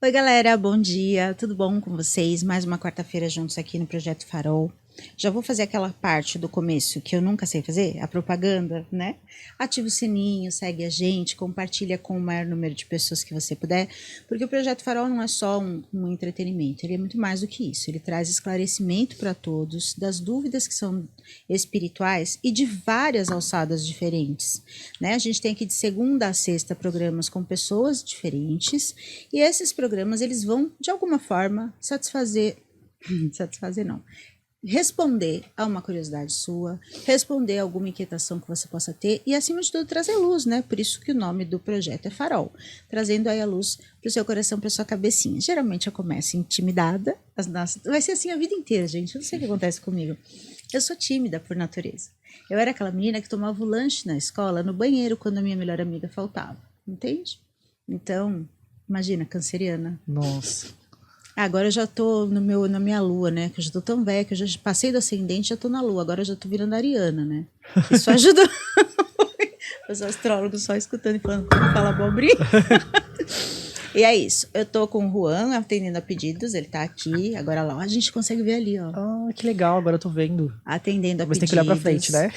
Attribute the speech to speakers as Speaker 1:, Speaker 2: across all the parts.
Speaker 1: Oi, galera, bom dia, tudo bom com vocês? Mais uma quarta-feira juntos aqui no Projeto Farol. Já vou fazer aquela parte do começo que eu nunca sei fazer, a propaganda, né? Ativa o sininho, segue a gente, compartilha com o maior número de pessoas que você puder, porque o Projeto Farol não é só um entretenimento, ele é muito mais do que isso. Ele traz esclarecimento para todos das dúvidas que são espirituais e de várias alçadas diferentes, né? A gente tem aqui de segunda a sexta programas com pessoas diferentes e esses programas eles vão de alguma forma satisfazer não, responder a uma curiosidade sua, responder a alguma inquietação que você possa ter e, acima de tudo, trazer luz, né? Por isso que o nome do projeto é Farol, trazendo aí a luz para o seu coração, para sua cabecinha. Geralmente eu começo intimidada, vai ser assim a vida inteira, gente, eu não sei o que acontece comigo. Eu sou tímida por natureza. Eu era aquela menina que tomava o lanche na escola, no banheiro, quando a minha melhor amiga faltava, entende? Então, imagina, canceriana.
Speaker 2: Nossa.
Speaker 1: Agora eu já tô na minha lua, né? Que eu já tô tão velha que eu já passei do ascendente, já tô na lua. Agora eu já tô virando ariana, né? Isso ajuda. Os astrólogos só escutando e falando, fala abobrinha. E é isso. Eu tô com o Juan atendendo a pedidos, ele tá aqui. Agora lá, a gente consegue ver ali, ó.
Speaker 2: Ah, que legal, agora eu tô vendo.
Speaker 1: Atendendo a
Speaker 2: Mas
Speaker 1: pedidos.
Speaker 2: tem que olhar pra frente, né?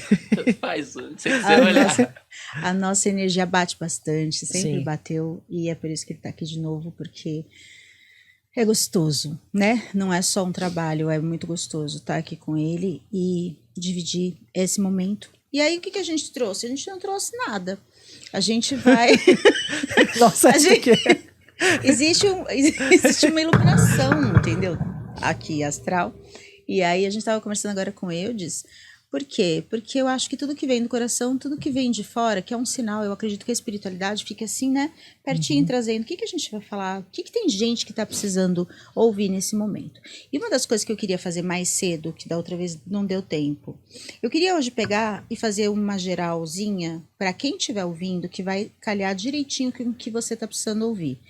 Speaker 3: Faz, onde você quiser olhar.
Speaker 1: A nossa energia bate bastante, sempre
Speaker 2: Sim.
Speaker 1: bateu. E é por isso que ele tá aqui de novo, porque é gostoso, né? Não é só um trabalho, é muito gostoso estar aqui com ele e dividir esse momento. E aí, o que a gente trouxe? A gente não trouxe nada. A gente vai...
Speaker 2: Nossa,
Speaker 1: Existe uma iluminação, entendeu? Aqui, astral. E aí, a gente estava conversando agora com Eudes. Por quê? Porque eu acho que tudo que vem do coração, tudo que vem de fora, que é um sinal, eu acredito que a espiritualidade fica assim, né? Pertinho, trazendo. O que a gente vai falar? O que tem gente que está precisando ouvir nesse momento? E uma das coisas que eu queria fazer mais cedo, que da outra vez não deu tempo, eu queria hoje pegar e fazer uma geralzinha para quem estiver ouvindo, que vai calhar direitinho com o que você está precisando ouvir.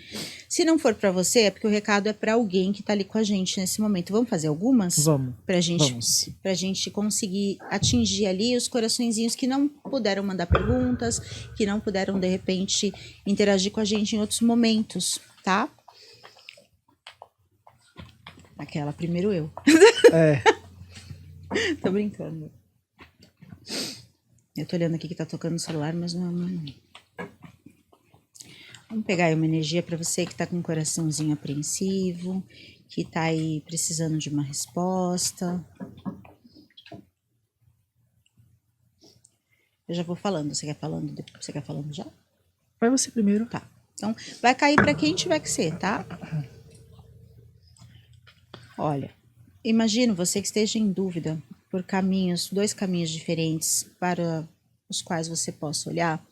Speaker 1: Se não for para você, é porque o recado é para alguém que está ali com a gente nesse momento. Vamos fazer algumas?
Speaker 2: Vamos.
Speaker 1: Pra
Speaker 2: Vamos.
Speaker 1: gente conseguir atingir ali os coraçõezinhos que não puderam mandar perguntas, que não puderam, de repente, interagir com a gente em outros momentos, tá? Aquela, primeiro eu.
Speaker 2: É.
Speaker 1: Tô brincando. Eu tô olhando aqui que tá tocando no celular, mas não. Vamos pegar aí uma energia para você que tá com um coraçãozinho apreensivo, que tá aí precisando de uma resposta. Eu já vou falando. Você quer falando já?
Speaker 2: Vai você primeiro.
Speaker 1: Tá. Então, vai cair para quem tiver que ser, tá? Olha, imagino você que esteja em dúvida por dois caminhos diferentes para os quais você possa olhar.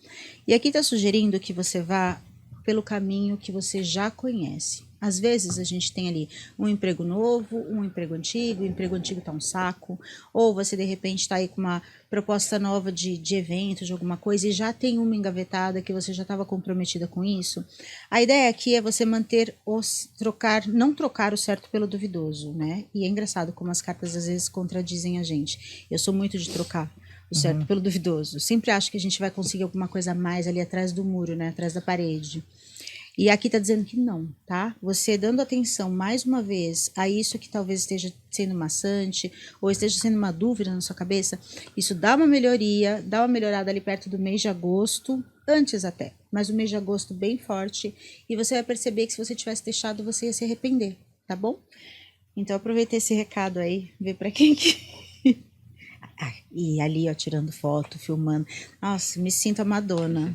Speaker 1: E aqui está sugerindo que você vá pelo caminho que você já conhece. Às vezes a gente tem ali um emprego novo, um emprego antigo, o emprego antigo tá um saco, ou você de repente está aí com uma proposta nova de evento, de alguma coisa, e já tem uma engavetada que você já estava comprometida com isso. A ideia aqui é você não trocar o certo pelo duvidoso, né? E é engraçado como as cartas às vezes contradizem a gente. Eu sou muito de trocar o certo pelo duvidoso. Sempre acho que a gente vai conseguir alguma coisa a mais ali atrás do muro, né? Atrás da parede. E aqui tá dizendo que não, tá? Você dando atenção mais uma vez a isso que talvez esteja sendo maçante ou esteja sendo uma dúvida na sua cabeça, isso dá uma melhoria, dá uma melhorada ali perto do mês de agosto, antes até, mas o mês de agosto bem forte, e você vai perceber que se você tivesse deixado, você ia se arrepender, tá bom? Então aproveita esse recado aí, vê pra quem que... E ali, ó, tirando foto, filmando. Nossa, me sinto a Madonna.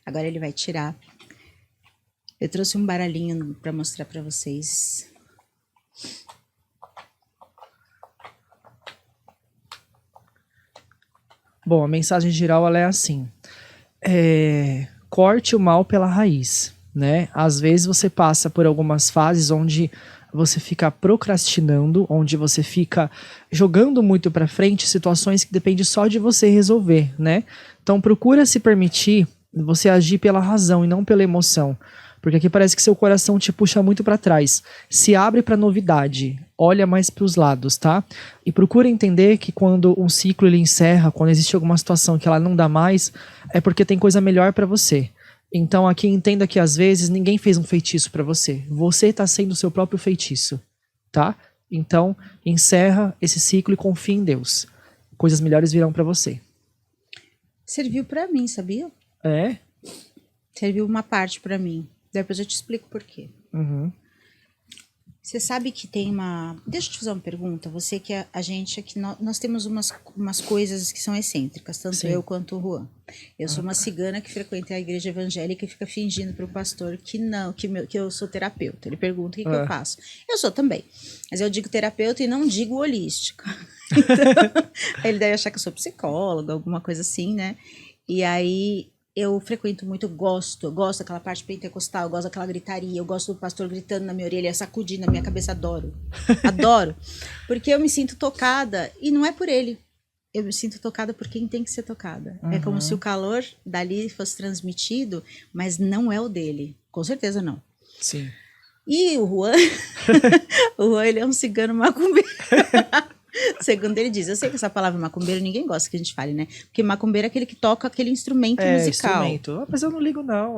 Speaker 1: Agora ele vai tirar. Eu trouxe um baralhinho para mostrar para vocês.
Speaker 2: Bom, a mensagem geral ela é assim. Corte o mal pela raiz, né? Às vezes você passa por algumas fases onde você fica procrastinando, onde você fica jogando muito para frente situações que dependem só de você resolver, né? Então procura se permitir você agir pela razão e não pela emoção. Porque aqui parece que seu coração te puxa muito para trás. Se abre para novidade, olha mais para os lados, tá? E procura entender que quando um ciclo ele encerra, quando existe alguma situação que ela não dá mais, é porque tem coisa melhor para você. Então aqui entenda que às vezes ninguém fez um feitiço pra você. Você tá sendo o seu próprio feitiço, tá? Então encerra esse ciclo e confia em Deus. Coisas melhores virão pra você.
Speaker 1: Serviu pra mim, sabia?
Speaker 2: É?
Speaker 1: Serviu uma parte pra mim. Depois eu te explico por quê.
Speaker 2: Uhum.
Speaker 1: Você sabe que tem uma... Deixa eu te fazer uma pergunta. Você que a gente aqui, nós temos umas coisas que são excêntricas, tanto
Speaker 2: Sim.
Speaker 1: eu quanto o Juan. Eu sou uma cigana que frequenta a igreja evangélica e fica fingindo para o pastor que não, que eu sou terapeuta. Ele pergunta o que eu faço. Eu sou também. Mas eu digo terapeuta e não digo holística. Então, ele deve achar que eu sou psicóloga, alguma coisa assim, né? E aí... Eu frequento muito, eu gosto daquela parte pentecostal, eu gosto daquela gritaria, eu gosto do pastor gritando na minha orelha, sacudindo na minha cabeça, adoro. Adoro. Porque eu me sinto tocada, e não é por ele. Eu me sinto tocada por quem tem que ser tocada. É como se o calor dali fosse transmitido, mas não é o dele. Com certeza não.
Speaker 2: Sim.
Speaker 1: E o Juan, o Juan, ele é um cigano macumbeiro. Segundo ele diz, eu sei que essa palavra macumbeiro ninguém gosta que a gente fale, né? Porque macumbeiro é aquele que toca aquele instrumento musical.
Speaker 2: Instrumento. Mas eu não ligo não,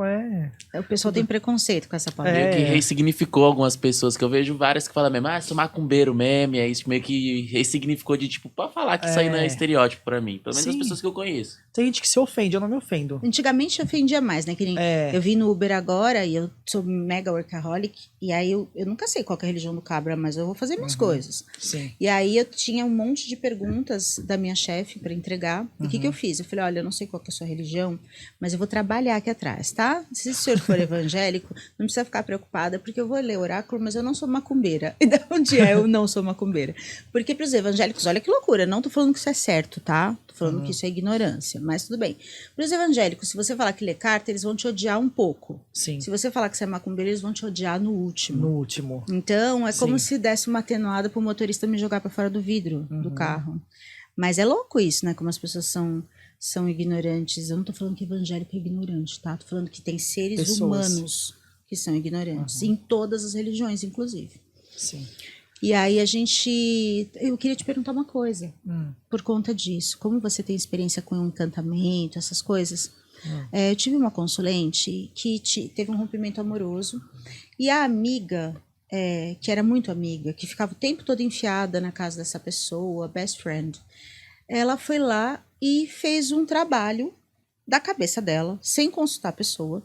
Speaker 1: O pessoal tem preconceito com essa palavra.
Speaker 3: Meio que ressignificou algumas pessoas, que eu vejo várias que falam mesmo, sou macumbeiro mesmo, e aí isso meio que ressignificou de tipo, pra falar que isso aí não é estereótipo pra mim. Pelo menos as pessoas que eu conheço.
Speaker 2: Tem gente que se ofende, eu não me ofendo.
Speaker 1: Antigamente eu ofendia mais, né? Que nem eu vim no Uber agora e eu sou mega workaholic, e aí eu nunca sei qual que é a religião do cabra, mas eu vou fazer minhas coisas.
Speaker 2: Sim.
Speaker 1: E aí eu tinha um monte de perguntas da minha chefe pra entregar. E o que eu fiz? Eu falei, olha, eu não sei qual que é a sua religião, mas eu vou trabalhar aqui atrás, tá? Se o senhor for evangélico, não precisa ficar preocupada, porque eu vou ler oráculo, mas eu não sou macumbeira. E de onde eu não sou macumbeira? Porque pros evangélicos, olha que loucura, não tô falando que isso é certo, tá? Tô falando que isso é ignorância, mas tudo bem. Pros evangélicos, se você falar que lê carta, eles vão te odiar um pouco.
Speaker 2: Sim.
Speaker 1: Se você falar que você é macumbeiro, eles vão te odiar no último.
Speaker 2: No último.
Speaker 1: Então, é como se desse uma atenuada pro motorista me jogar para fora do vidro do carro. Mas é louco isso, né? Como as pessoas são ignorantes. Eu não tô falando que evangélico é ignorante, tá? Tô falando que tem seres humanos que são ignorantes. Em todas as religiões, inclusive.
Speaker 2: Sim.
Speaker 1: E aí eu queria te perguntar uma coisa. Por conta disso, como você tem experiência com encantamento, essas coisas... eu tive uma consulente que teve um rompimento amoroso e a amiga, que era muito amiga, que ficava o tempo todo enfiada na casa dessa pessoa, best friend, ela foi lá e fez um trabalho da cabeça dela, sem consultar a pessoa,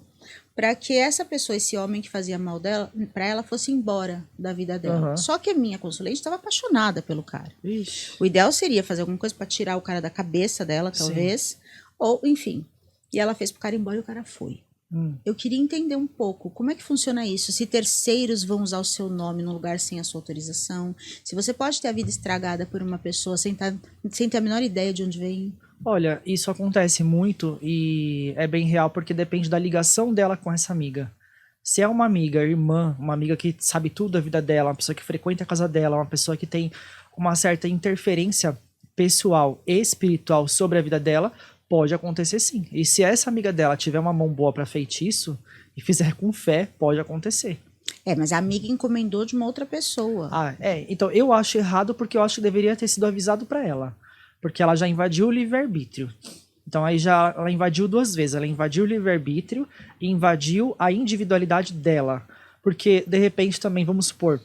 Speaker 1: para que essa pessoa, esse homem que fazia mal dela, para ela fosse embora da vida dela. Só que a minha consulente estava apaixonada pelo cara.
Speaker 2: Ixi.
Speaker 1: O ideal seria fazer alguma coisa para tirar o cara da cabeça dela, talvez, ou enfim. E ela fez pro cara ir embora e o cara foi. Eu queria entender um pouco como é que funciona isso. Se terceiros vão usar o seu nome no lugar sem a sua autorização. Se você pode ter a vida estragada por uma pessoa sem ter a menor ideia de onde vem.
Speaker 2: Olha, isso acontece muito e é bem real porque depende da ligação dela com essa amiga. Se é uma amiga, irmã, uma amiga que sabe tudo da vida dela, uma pessoa que frequenta a casa dela, uma pessoa que tem uma certa interferência pessoal e espiritual sobre a vida dela, pode acontecer sim. E se essa amiga dela tiver uma mão boa pra feitiço e fizer com fé, pode acontecer.
Speaker 1: Mas a amiga encomendou de uma outra pessoa.
Speaker 2: Então eu acho errado porque eu acho que deveria ter sido avisado pra ela. Porque ela já invadiu o livre-arbítrio. Então aí ela invadiu duas vezes. Ela invadiu o livre-arbítrio e invadiu a individualidade dela. Porque, de repente, também, vamos supor,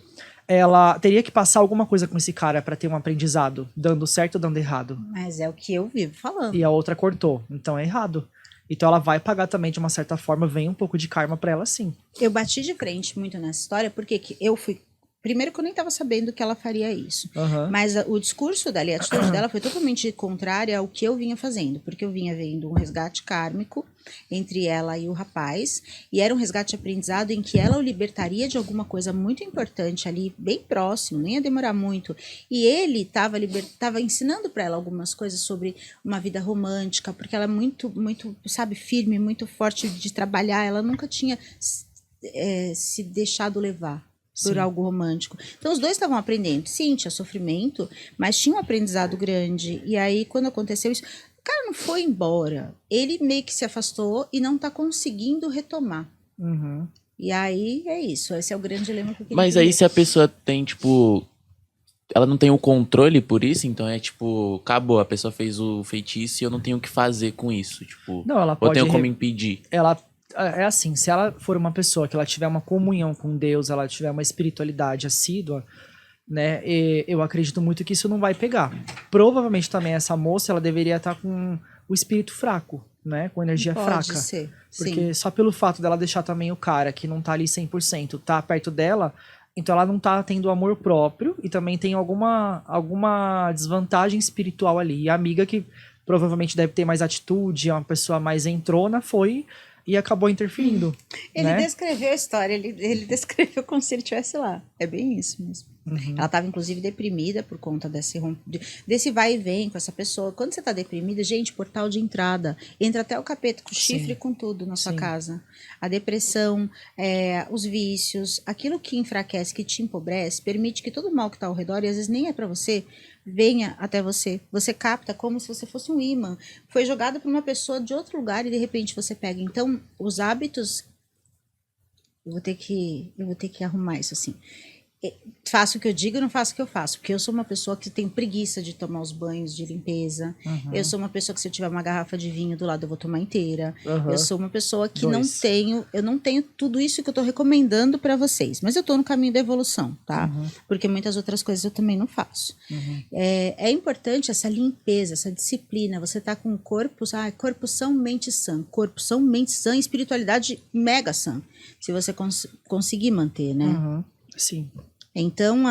Speaker 2: ela teria que passar alguma coisa com esse cara pra ter um aprendizado, dando certo ou dando errado.
Speaker 1: Mas é o que eu vivo falando.
Speaker 2: E a outra cortou. Então é errado. Então ela vai pagar também de uma certa forma, vem um pouco de karma pra ela sim.
Speaker 1: Eu bati de frente muito nessa história, porque que eu fui... Primeiro que eu nem estava sabendo que ela faria isso. Mas o discurso dela e a atitude dela foi totalmente contrária ao que eu vinha fazendo. Porque eu vinha vendo um resgate kármico entre ela e o rapaz. E era um resgate de aprendizado em que ela o libertaria de alguma coisa muito importante ali, bem próximo, nem ia demorar muito. E ele estava ensinando para ela algumas coisas sobre uma vida romântica, porque ela é muito, muito, sabe, firme, muito forte de trabalhar. Ela nunca tinha se deixado levar por algo romântico. Então os dois estavam aprendendo. Sim, tinha sofrimento, mas tinha um aprendizado grande. E aí, quando aconteceu isso, o cara não foi embora. Ele meio que se afastou e não tá conseguindo retomar. E aí, é isso. Esse é o grande dilema que eu queria
Speaker 3: Mas aí se a pessoa tem, tipo... Ela não tem o controle por isso, então é tipo... Acabou, a pessoa fez o feitiço e eu não tenho o que fazer com isso, tipo...
Speaker 2: Não, ela
Speaker 3: ou
Speaker 2: pode
Speaker 3: tenho como impedir.
Speaker 2: Ela É assim, se ela for uma pessoa que ela tiver uma comunhão com Deus, ela tiver uma espiritualidade assídua, né, eu acredito muito que isso não vai pegar. Provavelmente também essa moça, ela deveria estar com o espírito fraco, né, com energia
Speaker 1: Pode
Speaker 2: fraca.
Speaker 1: ser,
Speaker 2: Porque
Speaker 1: sim.
Speaker 2: só pelo fato dela deixar também o cara que não tá ali 100%, tá perto dela, então ela não tá tendo amor próprio e também tem alguma desvantagem espiritual ali. E a amiga que provavelmente deve ter mais atitude, é uma pessoa mais entrona, foi e acabou interferindo,
Speaker 1: Ele
Speaker 2: né?
Speaker 1: descreveu a história, ele descreveu como se ele estivesse lá. É bem isso mesmo. Ela estava, inclusive, deprimida por conta desse vai e vem com essa pessoa. Quando você está deprimida, gente, portal de entrada. Entra até o capeta com chifre
Speaker 2: Sim.
Speaker 1: e com tudo na sua
Speaker 2: Sim.
Speaker 1: casa. A depressão, os vícios, aquilo que enfraquece, que te empobrece, permite que todo o mal que está ao redor, e às vezes nem é para você, venha até você. Você capta como se você fosse um imã. Foi jogado por uma pessoa de outro lugar e de repente você pega. Então, os hábitos. Eu vou ter que arrumar isso assim. Faço o que eu digo e não faço o que eu faço. Porque eu sou uma pessoa que tem preguiça de tomar os banhos de limpeza. Eu sou uma pessoa que se eu tiver uma garrafa de vinho do lado eu vou tomar inteira. Eu sou uma pessoa que eu não tenho tudo isso que eu tô recomendando para vocês. Mas eu tô no caminho da evolução, tá? Porque muitas outras coisas eu também não faço. É importante essa limpeza, essa disciplina. Você tá com corpo são, mente sã. Corpo são, mente sã e espiritualidade mega sã. Se você conseguir manter, né?
Speaker 2: Sim.
Speaker 1: Então,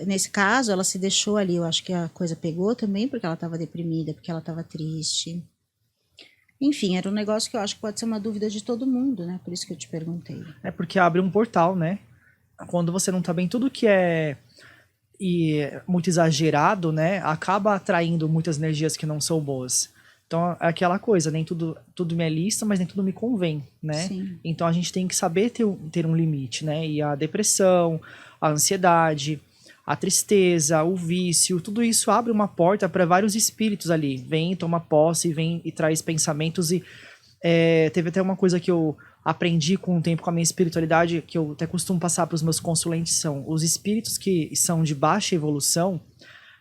Speaker 1: nesse caso, ela se deixou ali. Eu acho que a coisa pegou também, porque ela estava deprimida, porque ela estava triste. Enfim, era um negócio que eu acho que pode ser uma dúvida de todo mundo, né? Por isso que eu te perguntei.
Speaker 2: É porque abre um portal, né? Quando você não tá bem, tudo que é muito exagerado, né? Acaba atraindo muitas energias que não são boas. Então, é aquela coisa, nem tudo me é lícito, mas nem tudo me convém, né?
Speaker 1: Sim.
Speaker 2: Então, a gente tem que saber ter um limite, né? E a depressão, a ansiedade, a tristeza, o vício, tudo isso abre uma porta para vários espíritos ali. Vem, toma posse, vem e traz pensamentos. E teve até uma coisa que eu aprendi com o tempo, com a minha espiritualidade, que eu até costumo passar para os meus consulentes, são os espíritos que são de baixa evolução,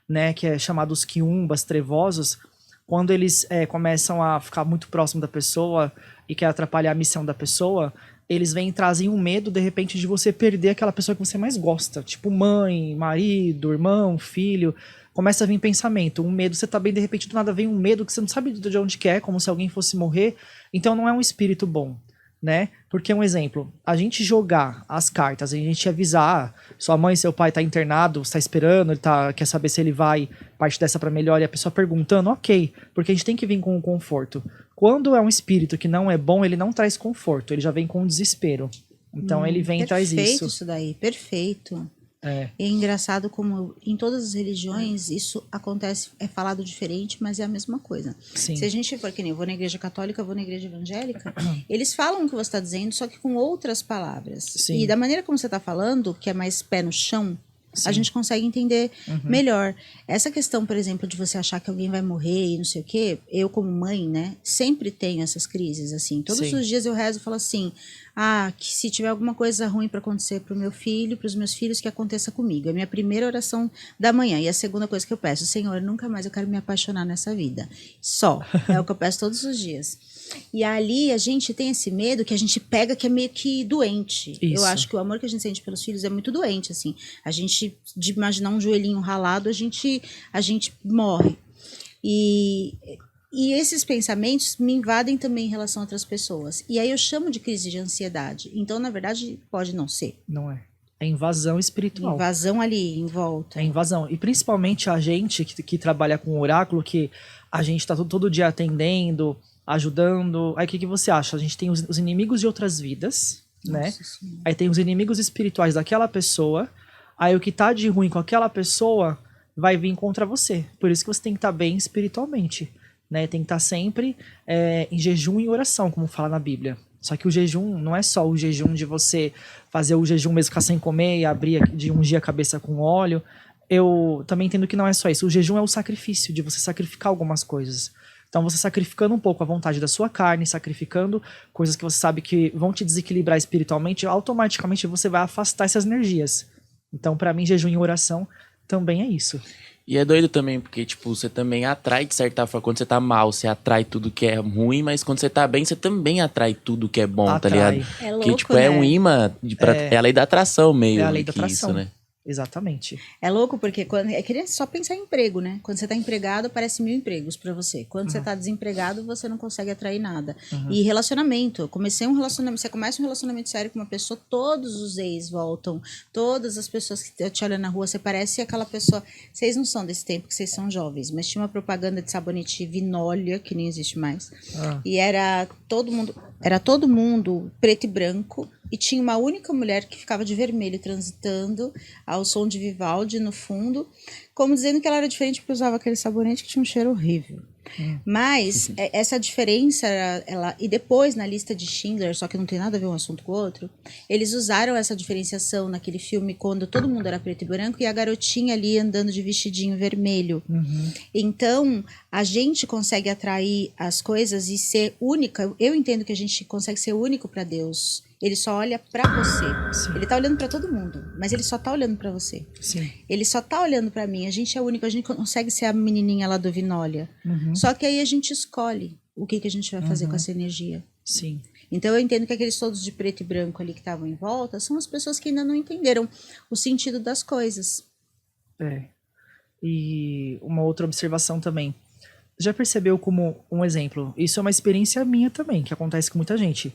Speaker 2: né? Que é chamados quiumbas, trevosos. Quando eles começam a ficar muito próximo da pessoa e quer atrapalhar a missão da pessoa, eles vêm e trazem um medo, de repente, de você perder aquela pessoa que você mais gosta. Tipo mãe, marido, irmão, filho. Começa a vir pensamento. Um medo, você tá bem, de repente, do nada vem um medo que você não sabe de onde que é, como se alguém fosse morrer. Então não é um espírito bom, né? Porque, um exemplo, a gente jogar as cartas, a gente avisar, sua mãe, seu pai tá internado, você tá esperando, quer saber se ele vai, parte dessa pra melhor, e a pessoa perguntando, ok, porque a gente tem que vir com o conforto. Quando é um espírito que não é bom, ele não traz conforto, ele já vem com desespero. Então ele vem e traz isso.
Speaker 1: Perfeito isso daí, perfeito. É engraçado como em todas as religiões isso acontece, é falado diferente, mas é a mesma coisa.
Speaker 2: Sim.
Speaker 1: Se a gente for que nem eu vou na igreja católica, eu vou na igreja evangélica, eles falam o que você está dizendo, só que com outras palavras.
Speaker 2: Sim.
Speaker 1: E da maneira como você está falando, que é mais pé no chão,
Speaker 2: Sim.
Speaker 1: a gente consegue entender melhor. Essa questão, por exemplo, de você achar que alguém vai morrer e não sei o quê, eu como mãe, né, sempre tenho essas crises, assim. Todos
Speaker 2: Sim.
Speaker 1: os dias eu rezo e falo assim, que se tiver alguma coisa ruim para acontecer pro meu filho, pros meus filhos, que aconteça comigo. É a minha primeira oração da manhã. E a segunda coisa que eu peço, Senhor, nunca mais eu quero me apaixonar nessa vida. Só. É o que eu peço todos os dias. E ali a gente tem esse medo que a gente pega que é meio que doente.
Speaker 2: Isso.
Speaker 1: Eu acho que o amor que a gente sente pelos filhos é muito doente, assim. A gente, de imaginar um joelhinho ralado, a gente morre. E esses pensamentos me invadem também em relação a outras pessoas. E aí eu chamo de crise de ansiedade. Então, na verdade, pode não ser.
Speaker 2: Não é. É invasão espiritual.
Speaker 1: Invasão ali, em volta.
Speaker 2: É invasão. E principalmente a gente que trabalha com oráculo, que a gente tá todo dia atendendo, ajudando. Aí o que você acha? A gente tem os inimigos de outras vidas, né?
Speaker 1: Senhora.
Speaker 2: Aí tem os inimigos espirituais daquela pessoa. Aí o que tá de ruim com aquela pessoa vai vir contra você. Por isso que você tem que estar bem espiritualmente, né? Tem que estar sempre em jejum e oração, como fala na Bíblia. Só que o jejum não é só o jejum de você fazer o jejum mesmo, ficar sem comer e abrir, de ungir a cabeça com óleo. Eu também entendo que não é só isso. O jejum é o sacrifício, de você sacrificar algumas coisas. Então você sacrificando um pouco a vontade da sua carne, sacrificando coisas que você sabe que vão te desequilibrar espiritualmente, automaticamente você vai afastar essas energias. Então, para mim, jejum e oração também é isso.
Speaker 3: E é doido também, porque, tipo, você também atrai de certa forma. Quando você tá mal, você atrai tudo que é ruim, mas quando você tá bem, você também atrai tudo que é bom, tá
Speaker 2: Atrai.
Speaker 3: ligado?
Speaker 1: É
Speaker 3: Porque,
Speaker 1: louco,
Speaker 3: tipo, é um
Speaker 1: né?
Speaker 3: imã, é a lei da atração
Speaker 2: É a
Speaker 3: meio
Speaker 2: lei da
Speaker 3: que isso,
Speaker 2: atração.
Speaker 3: né?
Speaker 2: Exatamente.
Speaker 1: É louco porque é que nem só pensar em emprego, né? Quando você tá empregado, aparece 1000 empregos pra você. Quando você tá desempregado, você não consegue atrair nada. E relacionamento. Eu comecei um relacionamento. Você começa um relacionamento sério com uma pessoa, todos os ex voltam. Todas as pessoas que te olham na rua, você parece aquela pessoa. Vocês não são desse tempo, que vocês são jovens, mas tinha uma propaganda de sabonete Vinólia, que nem existe mais. E era todo mundo preto e branco. E tinha uma única mulher que ficava de vermelho transitando ao som de Vivaldi no fundo, como dizendo que ela era diferente porque usava aquele sabonete que tinha um cheiro horrível. Mas essa diferença, e depois na lista de Schindler, só que não tem nada a ver um assunto com o outro, eles usaram essa diferenciação naquele filme quando todo mundo era preto e branco e a garotinha ali andando de vestidinho vermelho. Então, a gente consegue atrair as coisas e ser única. Eu entendo que a gente consegue ser único para Deus. Ele só olha para você.
Speaker 2: Sim.
Speaker 1: Ele tá olhando para todo mundo, mas ele só tá olhando para você.
Speaker 2: Sim.
Speaker 1: Ele só tá olhando para mim. A gente é único, a gente consegue ser a menininha lá do Vinólia. Só que aí a gente escolhe o que a gente vai fazer com essa energia.
Speaker 2: Sim.
Speaker 1: Então eu entendo que aqueles todos de preto e branco ali que estavam em volta são as pessoas que ainda não entenderam o sentido das coisas.
Speaker 2: É. E uma outra observação também. Já percebeu como, um exemplo, isso é uma experiência minha também, que acontece com muita gente.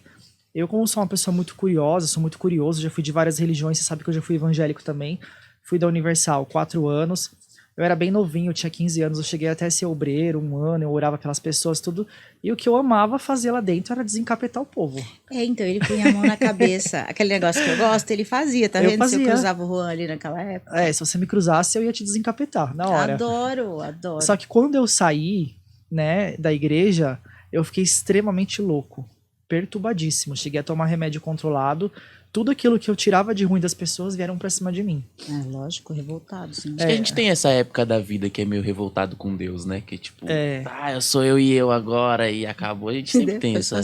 Speaker 2: Eu, como sou uma pessoa muito curiosa, sou muito curioso, já fui de várias religiões, você sabe que eu já fui evangélico também. Fui da Universal 4 anos. Eu era bem novinho, eu tinha 15 anos, eu cheguei até a ser obreiro 1 ano, eu orava pelas pessoas, tudo. E o que eu amava fazer lá dentro era desencapetar o povo.
Speaker 1: Então ele punha a mão na cabeça. Aquele negócio que eu gosto, ele fazia, tá
Speaker 2: Eu
Speaker 1: vendo? Se eu
Speaker 2: fazia.
Speaker 1: cruzava o Juan ali naquela época.
Speaker 2: Se você me cruzasse, eu ia te desencapetar, na hora.
Speaker 1: Adoro, adoro.
Speaker 2: Só que quando eu saí, né, da igreja, eu fiquei extremamente louco, perturbadíssimo. Cheguei a tomar remédio controlado. Tudo aquilo que eu tirava de ruim das pessoas vieram pra cima de mim.
Speaker 1: É lógico, revoltado. Sim.
Speaker 3: Acho que a gente tem essa época da vida que é meio revoltado com Deus, né? Que tipo,
Speaker 2: É.
Speaker 3: eu sou eu e eu agora e acabou. A gente sempre tem essa.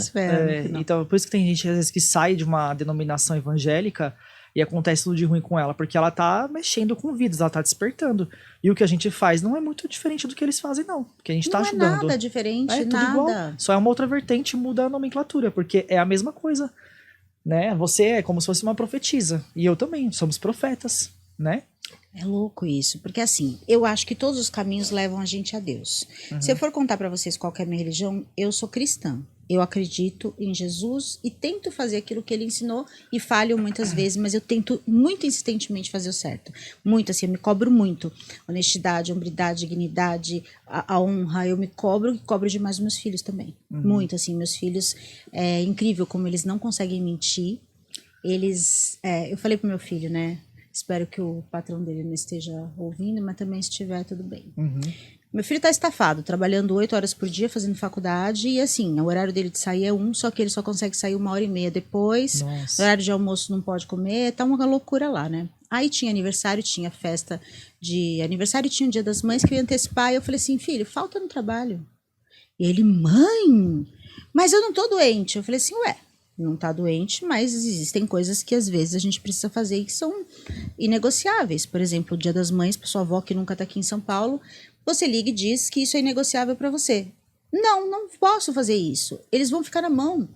Speaker 2: Então, por isso que tem gente, às vezes, que sai de uma denominação evangélica e acontece tudo de ruim com ela, porque ela tá mexendo com vidas, ela tá despertando. E o que a gente faz não é muito diferente do que eles fazem, não. Porque a gente tá ajudando.
Speaker 1: Não é nada diferente,
Speaker 2: É tudo
Speaker 1: nada.
Speaker 2: igual. Só é uma outra vertente, muda a nomenclatura, porque é a mesma coisa. Né? Você é como se fosse uma profetisa. E eu também, somos profetas, né?
Speaker 1: É louco isso, porque assim, eu acho que todos os caminhos levam a gente a Deus. Se eu for contar pra vocês qual que é a minha religião, eu sou cristã. Eu acredito em Jesus e tento fazer aquilo que ele ensinou e falho muitas vezes, mas eu tento muito insistentemente fazer o certo. Muito, assim, eu me cobro muito. Honestidade, hombridade, dignidade, a honra, eu me cobro e cobro demais meus filhos também. Muito, assim, meus filhos, é incrível como eles não conseguem mentir. Eu falei pro meu filho, né? Espero que o patrão dele não esteja ouvindo, mas também se estiver, tudo bem. Meu filho tá estafado, trabalhando 8 horas por dia, fazendo faculdade, e assim, o horário dele de sair é 1, só que ele só consegue sair 1h30 depois.
Speaker 2: Nossa.
Speaker 1: No horário de almoço não pode comer, tá uma loucura lá, né? Aí tinha aniversário, tinha festa de aniversário, tinha o Dia das Mães que eu ia antecipar, e eu falei assim, filho, falta no trabalho. E ele, mãe, mas eu não tô doente. Eu falei assim, ué, não tá doente, mas existem coisas que às vezes a gente precisa fazer e que são inegociáveis. Por exemplo, o Dia das Mães, pra sua avó que nunca tá aqui em São Paulo, você liga e diz que isso é inegociável para você. Não posso fazer isso. Eles vão ficar na mão.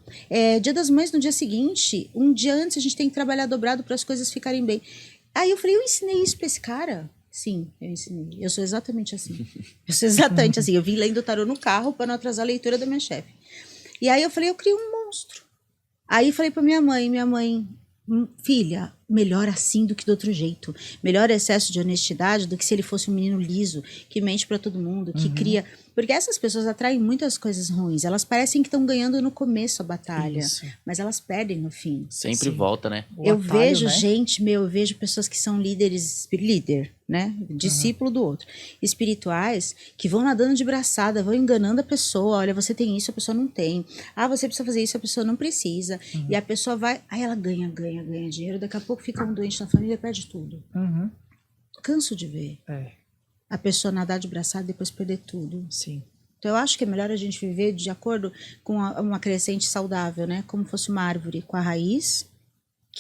Speaker 1: Dia das Mães no dia seguinte, um dia antes a gente tem que trabalhar dobrado para as coisas ficarem bem. Aí eu falei, eu ensinei isso para esse cara? Sim, eu ensinei. Eu sou exatamente assim. Eu sou exatamente assim. Eu vim lendo o tarô no carro para não atrasar a leitura da minha chefe. E aí eu falei, eu criei um monstro. Aí eu falei para minha mãe, filha, melhor assim do que do outro jeito. Melhor excesso de honestidade do que se ele fosse um menino liso, que mente pra todo mundo, que cria... Porque essas pessoas atraem muitas coisas ruins. Elas parecem que estão ganhando no começo a batalha, mas elas perdem no fim.
Speaker 3: Sempre volta, né?
Speaker 2: O
Speaker 1: Eu
Speaker 2: atalho,
Speaker 1: vejo
Speaker 2: né?
Speaker 1: gente, eu vejo pessoas que são líder, né? Discípulo do outro. Espirituais, que vão nadando de braçada, vão enganando a pessoa. Olha, você tem isso, a pessoa não tem. Ah, você precisa fazer isso, a pessoa não precisa. E a pessoa vai... Aí ela ganha dinheiro. Daqui a pouco fica um doente na família, perde tudo. Canso de ver. A pessoa nadar de braçada e depois perder tudo.
Speaker 2: Sim.
Speaker 1: Então eu acho que é melhor a gente viver de acordo com uma crescente saudável, né? Como fosse uma árvore com a raiz,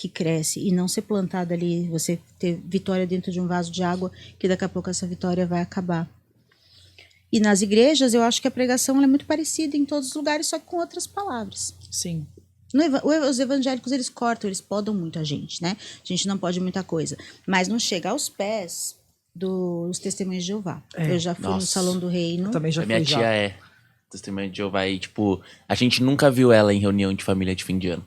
Speaker 1: que cresce e não ser plantada ali, você ter vitória dentro de um vaso de água, que daqui a pouco essa vitória vai acabar. E nas igrejas, eu acho que a pregação ela é muito parecida em todos os lugares, só que com outras palavras.
Speaker 2: Sim.
Speaker 1: Os evangélicos, eles cortam, eles podam muito a gente, né? A gente não pode muita coisa. Mas não chega aos pés dos Testemunhos de Jeová. Eu já fui no Salão do Reino.
Speaker 2: Eu também já fui.
Speaker 3: Minha tia é Testemunha de Jeová e, tipo, a gente nunca viu ela em reunião de família de fim de ano.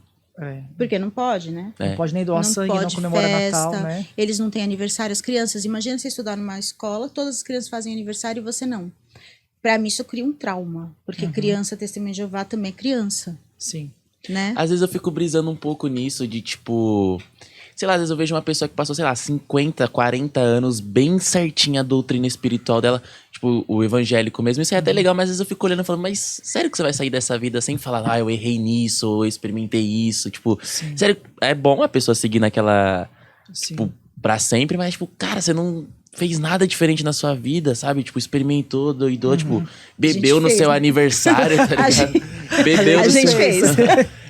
Speaker 1: Porque não pode, né?
Speaker 2: Não pode nem doar sangue, não comemora Natal, né?
Speaker 1: Eles não têm aniversário. As crianças, imagina você estudar numa escola, todas as crianças fazem aniversário e você não. Pra mim isso cria um trauma, porque criança, Testemunha de Jeová também é criança.
Speaker 2: Sim.
Speaker 1: Né?
Speaker 3: Às vezes eu fico brisando um pouco nisso de, tipo... Sei lá, às vezes eu vejo uma pessoa que passou, sei lá, 50, 40 anos bem certinha a doutrina espiritual dela, tipo, o evangélico mesmo. Isso é até legal, mas às vezes eu fico olhando e falando, mas sério que você vai sair dessa vida sem falar, eu errei nisso, ou eu experimentei isso? Tipo, sério, é bom a pessoa seguir naquela, tipo, pra sempre, mas, tipo, cara, você não fez nada diferente na sua vida, sabe? Tipo, experimentou, doidou, tipo, bebeu no seu aniversário, tá ligado? Bebeu
Speaker 1: a
Speaker 3: no
Speaker 1: gente
Speaker 3: seu...
Speaker 1: fez.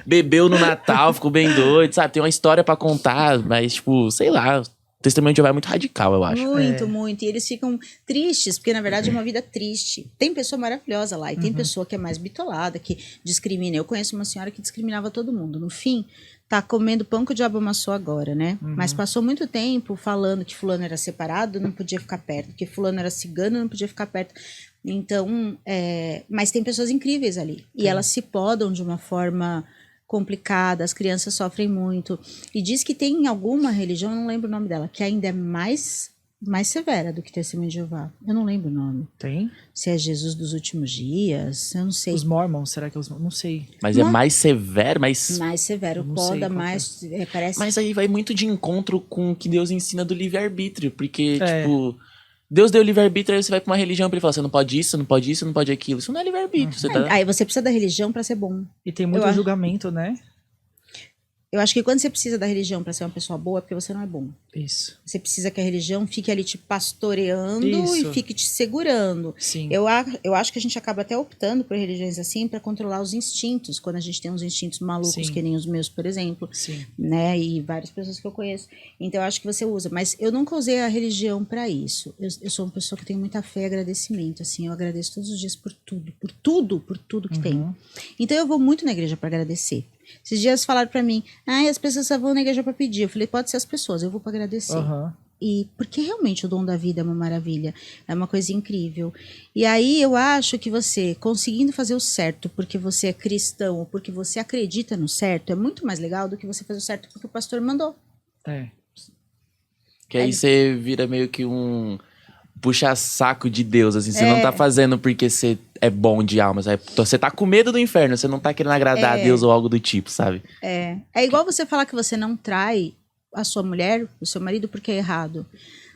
Speaker 3: Bebeu no Natal, ficou bem doido, sabe? Tem uma história pra contar, mas, tipo, sei lá, o Testemunho de Jeová é muito radical, eu acho.
Speaker 1: Muito. E eles ficam tristes, porque na verdade é uma vida triste. Tem pessoa maravilhosa lá, e tem pessoa que é mais bitolada, que discrimina. Eu conheço uma senhora que discriminava todo mundo. No fim, tá comendo pão que o diabo amassou agora, né? Mas passou muito tempo falando que fulano era separado, não podia ficar perto, que fulano era cigano, não podia ficar perto. Então, mas tem pessoas incríveis ali. E elas se podam de uma forma complicada, as crianças sofrem muito. E diz que tem alguma religião, eu não lembro o nome dela, que ainda é mais severa do que Testemunho de Jeová. Eu não lembro o nome.
Speaker 2: Tem?
Speaker 1: Se é Jesus dos últimos dias, eu não sei.
Speaker 2: Os Mormons, será que é os Mormons? Não sei.
Speaker 3: Mas é mais severo, mais
Speaker 1: severo, poda mais, parece...
Speaker 3: Mas aí vai muito de encontro com o que Deus ensina do livre-arbítrio, porque, tipo... Deus deu livre-arbítrio, aí você vai pra uma religião pra ele falar, você não pode isso, não pode isso, não pode aquilo. Isso não é livre-arbítrio. Você tá...
Speaker 1: Aí você precisa da religião pra ser bom.
Speaker 2: E tem muito julgamento, né?
Speaker 1: Eu acho que quando você precisa da religião pra ser uma pessoa boa, é porque você não é bom.
Speaker 2: Isso.
Speaker 1: Você precisa que a religião fique ali te pastoreando e fique te segurando.
Speaker 2: Sim.
Speaker 1: Eu acho que a gente acaba até optando por religiões assim pra controlar os instintos, quando a gente tem uns instintos malucos, que nem os meus, por exemplo.
Speaker 2: Sim.
Speaker 1: Né? E várias pessoas que eu conheço. Então eu acho que você usa. Mas eu nunca usei a religião pra isso. Eu sou uma pessoa que tem muita fé e agradecimento. Assim, eu agradeço todos os dias por tudo que tem. Então eu vou muito na igreja pra agradecer. Esses dias falaram pra mim, as pessoas só vão na igreja pra pedir. Eu falei, pode ser as pessoas, eu vou pra agradecer. E porque realmente o dom da vida é uma maravilha, é uma coisa incrível. E aí eu acho que você conseguindo fazer o certo porque você é cristão ou porque você acredita no certo é muito mais legal do que você fazer o certo porque o pastor mandou.
Speaker 3: Que aí você vira meio que um puxa-saco de Deus, assim. Você não tá fazendo porque você é bom de alma, sabe? Você tá com medo do inferno, você não tá querendo agradar a Deus ou algo do tipo, sabe?
Speaker 1: É igual você falar que você não trai a sua mulher, o seu marido, porque é errado.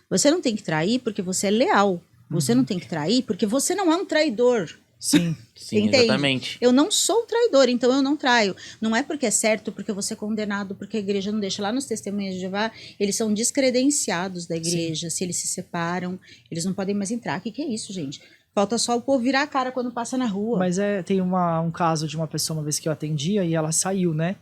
Speaker 1: Você não tem que trair porque você é leal. Você não tem que trair porque você não é um traidor.
Speaker 2: Sim,
Speaker 1: entende?
Speaker 3: Exatamente.
Speaker 1: Eu não sou traidor, então eu não traio. Não é porque é certo, porque eu vou ser condenado, porque a igreja não deixa. Lá nos Testemunhos de Jeová, eles são descredenciados da igreja. Se eles se separam, eles não podem mais entrar. O que é isso, gente? Falta só o povo virar a cara quando passa na rua.
Speaker 2: Mas tem um caso de uma pessoa uma vez que eu atendia e ela saiu, né?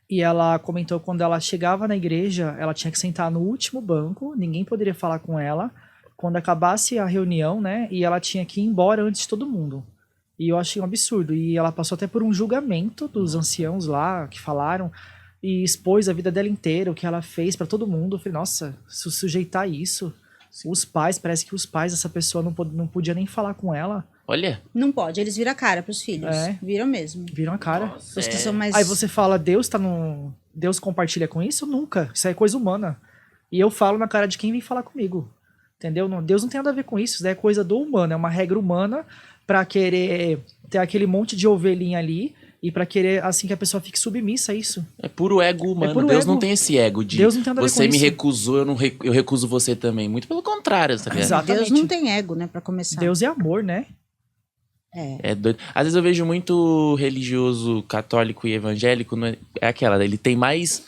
Speaker 2: E ela comentou que quando ela chegava na igreja, ela tinha que sentar no último banco, ninguém poderia falar com ela. Quando acabasse a reunião, né? E ela tinha que ir embora antes de todo mundo. E eu achei um absurdo. E ela passou até por um julgamento dos anciãos lá que falaram e expôs a vida dela inteira, o que ela fez pra todo mundo. Eu falei, nossa, se sujeitar a isso... Os pais, parece que os pais dessa pessoa não podia nem falar com ela.
Speaker 3: Olha.
Speaker 1: Não pode, eles viram a cara pros filhos. Viram mesmo.
Speaker 2: Viram a cara.
Speaker 3: Nossa,
Speaker 1: Os que são mais...
Speaker 2: Aí você fala, Deus Deus compartilha com isso? Nunca. Isso é coisa humana. E eu falo na cara de quem vem falar comigo. Entendeu? Deus não tem nada a ver com isso. Isso é coisa do humano. É uma regra humana pra querer ter aquele monte de ovelhinha ali e pra querer, assim, que a pessoa fique submissa a isso.
Speaker 3: É puro ego humano.
Speaker 2: puro
Speaker 3: Deus
Speaker 2: ego.
Speaker 3: não tem esse ego de
Speaker 2: Deus não tem nada a ver
Speaker 3: você
Speaker 2: com
Speaker 3: me
Speaker 2: isso.
Speaker 3: recusou, eu recuso você também. Muito pelo contrário, tá ligado?
Speaker 2: Exatamente.
Speaker 1: Deus não tem ego, né, pra começar.
Speaker 2: Deus é amor, né?
Speaker 3: É doido. Às vezes eu vejo muito religioso católico e evangélico, é aquela, ele tem mais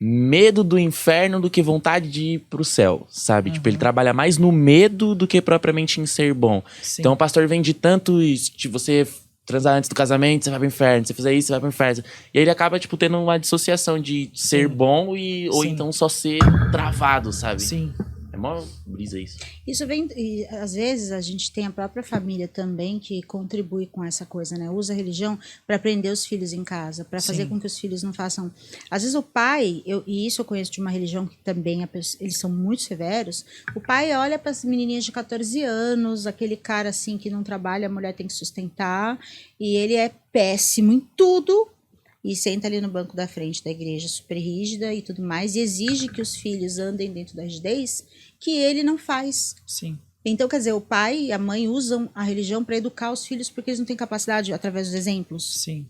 Speaker 3: medo do inferno do que vontade de ir pro céu, sabe? Tipo, ele trabalha mais no medo do que propriamente em ser bom.
Speaker 2: Sim.
Speaker 3: Então o pastor vende tanto isso, tipo, você transar antes do casamento, você vai pro inferno. Se fizer isso, você vai pro inferno. E aí ele acaba, tipo, tendo uma dissociação de ser bom ou
Speaker 2: Sim.
Speaker 3: então só ser travado, sabe?
Speaker 2: Sim.
Speaker 3: É mó brisa isso.
Speaker 1: Isso vem, e às vezes a gente tem a própria família também que contribui com essa coisa, né? Usa a religião para prender os filhos em casa, para fazer
Speaker 2: Sim.
Speaker 1: com que os filhos não façam. Às vezes o pai, e isso eu conheço de uma religião que também eles são muito severos. O pai olha para as menininhas de 14 anos, aquele cara assim que não trabalha, a mulher tem que sustentar, e ele é péssimo em tudo. E senta ali no banco da frente da igreja, super rígida e tudo mais, e exige que os filhos andem dentro da rigidez que ele não faz.
Speaker 2: Sim.
Speaker 1: Então, quer dizer, o pai e a mãe usam a religião para educar os filhos porque eles não têm capacidade através dos exemplos.
Speaker 2: Sim.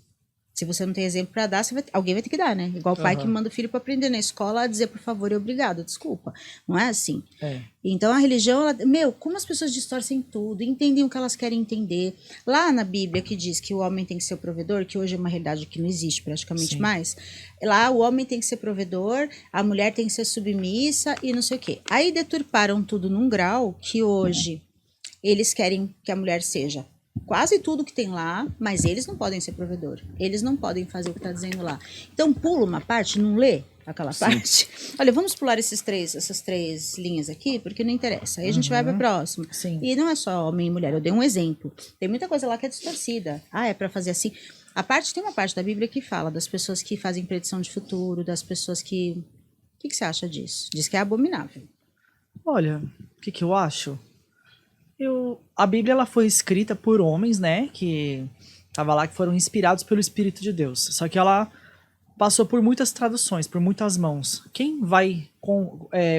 Speaker 1: Se você não tem exemplo para dar, alguém vai ter que dar, né? Igual o pai que manda o filho para aprender na escola a dizer por favor e obrigado, desculpa. Não é assim.
Speaker 2: É.
Speaker 1: Então a religião, como as pessoas distorcem tudo, entendem o que elas querem entender. Lá na Bíblia que diz que o homem tem que ser o provedor, que hoje é uma realidade que não existe praticamente mais, lá o homem tem que ser provedor, a mulher tem que ser submissa e não sei o quê. Aí deturparam tudo num grau que hoje eles querem que a mulher seja quase tudo que tem lá, mas eles não podem ser provedor. Eles não podem fazer o que está dizendo lá. Então pula uma parte, não lê aquela parte. Olha, vamos pular essas três linhas aqui, porque não interessa. Aí a gente vai para a próxima.
Speaker 2: Sim.
Speaker 1: E não é só homem e mulher, eu dei um exemplo. Tem muita coisa lá que é distorcida. Ah, é para fazer assim. Tem uma parte da Bíblia que fala das pessoas que fazem predição de futuro, das pessoas que... O que você acha disso? Diz que é abominável.
Speaker 2: Olha, o que eu acho? A Bíblia ela foi escrita por homens, né, que tava lá, que foram inspirados pelo Espírito de Deus. Só que ela passou por muitas traduções, por muitas mãos. Quem vai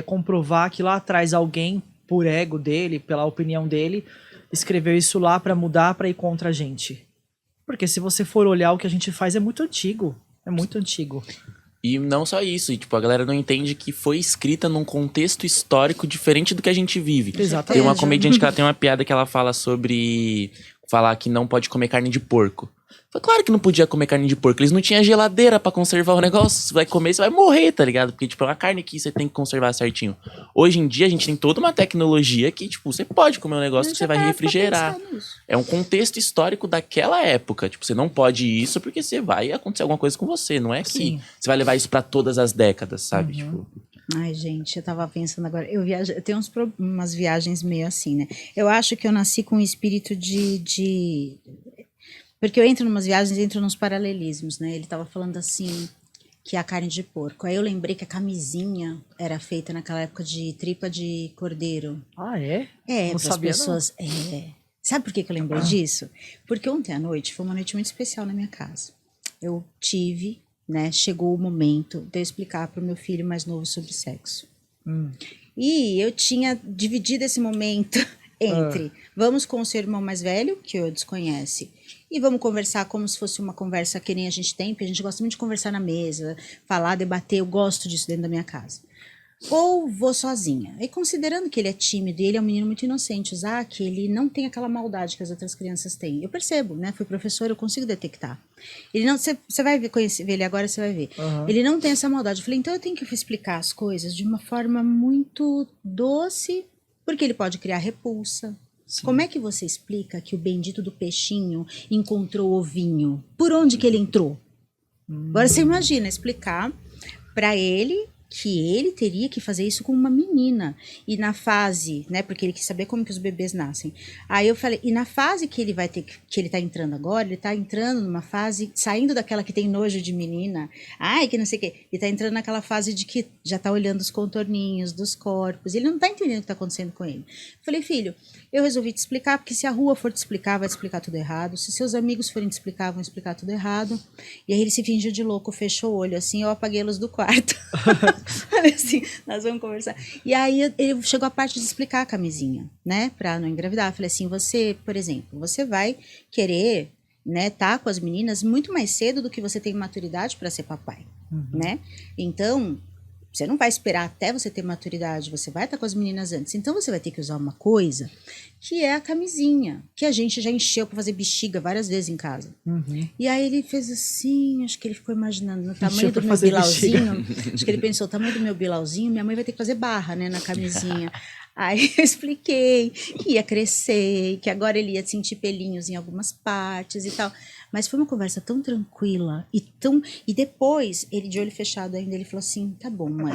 Speaker 2: comprovar que lá atrás alguém, por ego dele, pela opinião dele, escreveu isso lá para mudar, para ir contra a gente? Porque se você for olhar, o que a gente faz é muito antigo. É muito antigo.
Speaker 3: E não só isso, e, tipo, a galera não entende que foi escrita num contexto histórico diferente do que a gente vive.
Speaker 2: Exatamente.
Speaker 3: Tem uma comediante que ela tem uma piada que ela fala sobre falar que não pode comer carne de porco. Foi claro que não podia comer carne de porco. Eles não tinham geladeira pra conservar o negócio. Você vai comer, você vai morrer, tá ligado? Porque, tipo, é uma carne que você tem que conservar certinho. Hoje em dia, a gente tem toda uma tecnologia que, tipo, você pode comer um negócio que você vai refrigerar. É um contexto histórico daquela época. Tipo, você não pode isso porque você vai acontecer alguma coisa com você. Não é que
Speaker 2: Sim.
Speaker 3: você vai levar isso pra todas as décadas, sabe? Tipo...
Speaker 1: Ai, gente, eu tava pensando agora. Eu tenho umas viagens meio assim, né? Eu acho que eu nasci com um espírito porque eu entro numas viagens, entro nos paralelismos, né? Ele tava falando assim, que é a carne de porco. Aí eu lembrei que a camisinha era feita naquela época de tripa de cordeiro.
Speaker 2: Ah, é?
Speaker 1: É,
Speaker 2: Não
Speaker 1: para as
Speaker 2: sabia,
Speaker 1: pessoas. Sabe por que eu lembrei disso? Porque ontem à noite foi uma noite muito especial na minha casa. Eu tive, né? Chegou o momento de eu explicar para o meu filho mais novo sobre sexo. E eu tinha dividido esse momento entre vamos com o seu irmão mais velho, que o desconhece, e vamos conversar como se fosse uma conversa que nem a gente tem, porque a gente gosta muito de conversar na mesa, falar, debater, eu gosto disso dentro da minha casa. Ou vou sozinha. E considerando que ele é tímido e ele é um menino muito inocente, o Zac, ele não tem aquela maldade que as outras crianças têm. Eu percebo, né? Fui professora, eu consigo detectar. Ele não, você vai ver ele agora, você vai ver. Ele não tem essa maldade. Eu falei, então eu tenho que explicar as coisas de uma forma muito doce, porque ele pode criar repulsa. Sim. Como é que você explica que o bendito do peixinho encontrou o ovinho? Por onde que ele entrou? Agora você imagina explicar para ele que ele teria que fazer isso com uma menina. E na fase, né, porque ele quis saber como que os bebês nascem. Aí eu falei, e na fase que ele vai ter, que ele tá entrando agora, ele tá entrando numa fase, saindo daquela que tem nojo de menina, ai, que não sei o quê, ele tá entrando naquela fase de que já tá olhando os contorninhos dos corpos, ele não tá entendendo o que tá acontecendo com ele. Eu falei, filho, eu resolvi te explicar, porque se a rua for te explicar, vai te explicar tudo errado, se seus amigos forem te explicar, vão explicar tudo errado. E aí ele se fingiu de louco, fechou o olho, assim, eu apaguei a luz do quarto. Falei assim, nós vamos conversar. E aí ele chegou a parte de explicar a camisinha, né, pra não engravidar. Eu falei assim, você, por exemplo, você vai querer, né, tá com as meninas muito mais cedo do que você tem maturidade para ser papai, né? Então, você não vai esperar até você ter maturidade, você vai estar com as meninas antes. Então você vai ter que usar uma coisa que é a camisinha, que a gente já encheu para fazer bexiga várias vezes em casa. E aí ele fez assim, acho que ele ficou imaginando no tamanho do meu bilauzinho. Acho que ele pensou, o tamanho do meu bilauzinho, minha mãe vai ter que fazer barra, né, na camisinha. Aí eu expliquei que ia crescer, que agora ele ia sentir pelinhos em algumas partes e tal. Mas foi uma conversa tão tranquila e depois, ele de olho fechado ainda, ele falou assim: tá bom, mãe,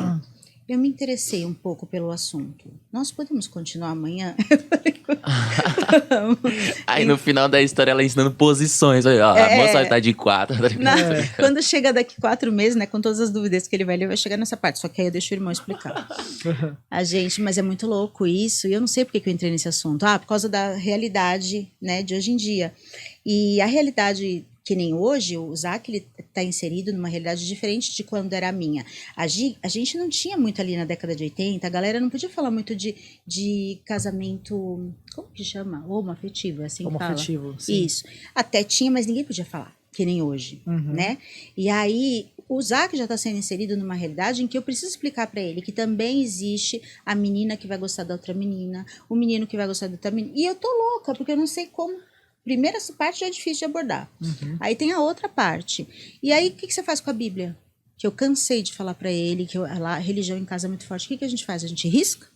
Speaker 1: eu me interessei um pouco pelo assunto. Nós podemos continuar amanhã? Eu falei, vamos.
Speaker 3: Aí no final da história ela ensinando posições. Olha, ó, a moça tá de 4.
Speaker 1: Quando chega daqui 4 meses, né, com todas as dúvidas que ele vai chegar nessa parte. Só que aí eu deixo o irmão explicar. Mas é muito louco isso. E eu não sei por que eu entrei nesse assunto. Por causa da realidade, né, de hoje em dia. E a realidade que nem hoje, o Zac, ele tá inserido numa realidade diferente de quando era a minha. A gente não tinha muito ali na década de 80, a galera não podia falar muito de casamento, como que chama? Homoafetivo, é assim que fala?
Speaker 2: Homoafetivo, sim.
Speaker 1: Isso. Até tinha, mas ninguém podia falar, que nem hoje, né? E aí, o Zac já tá sendo inserido numa realidade em que eu preciso explicar pra ele que também existe a menina que vai gostar da outra menina, o menino que vai gostar da outra menina. E eu tô louca, porque eu não sei como. Primeira parte já é difícil de abordar. Aí tem a outra parte. E aí, o que você faz com a Bíblia? Que eu cansei de falar pra ele, que a religião em casa é muito forte. O que a gente faz? A gente risca?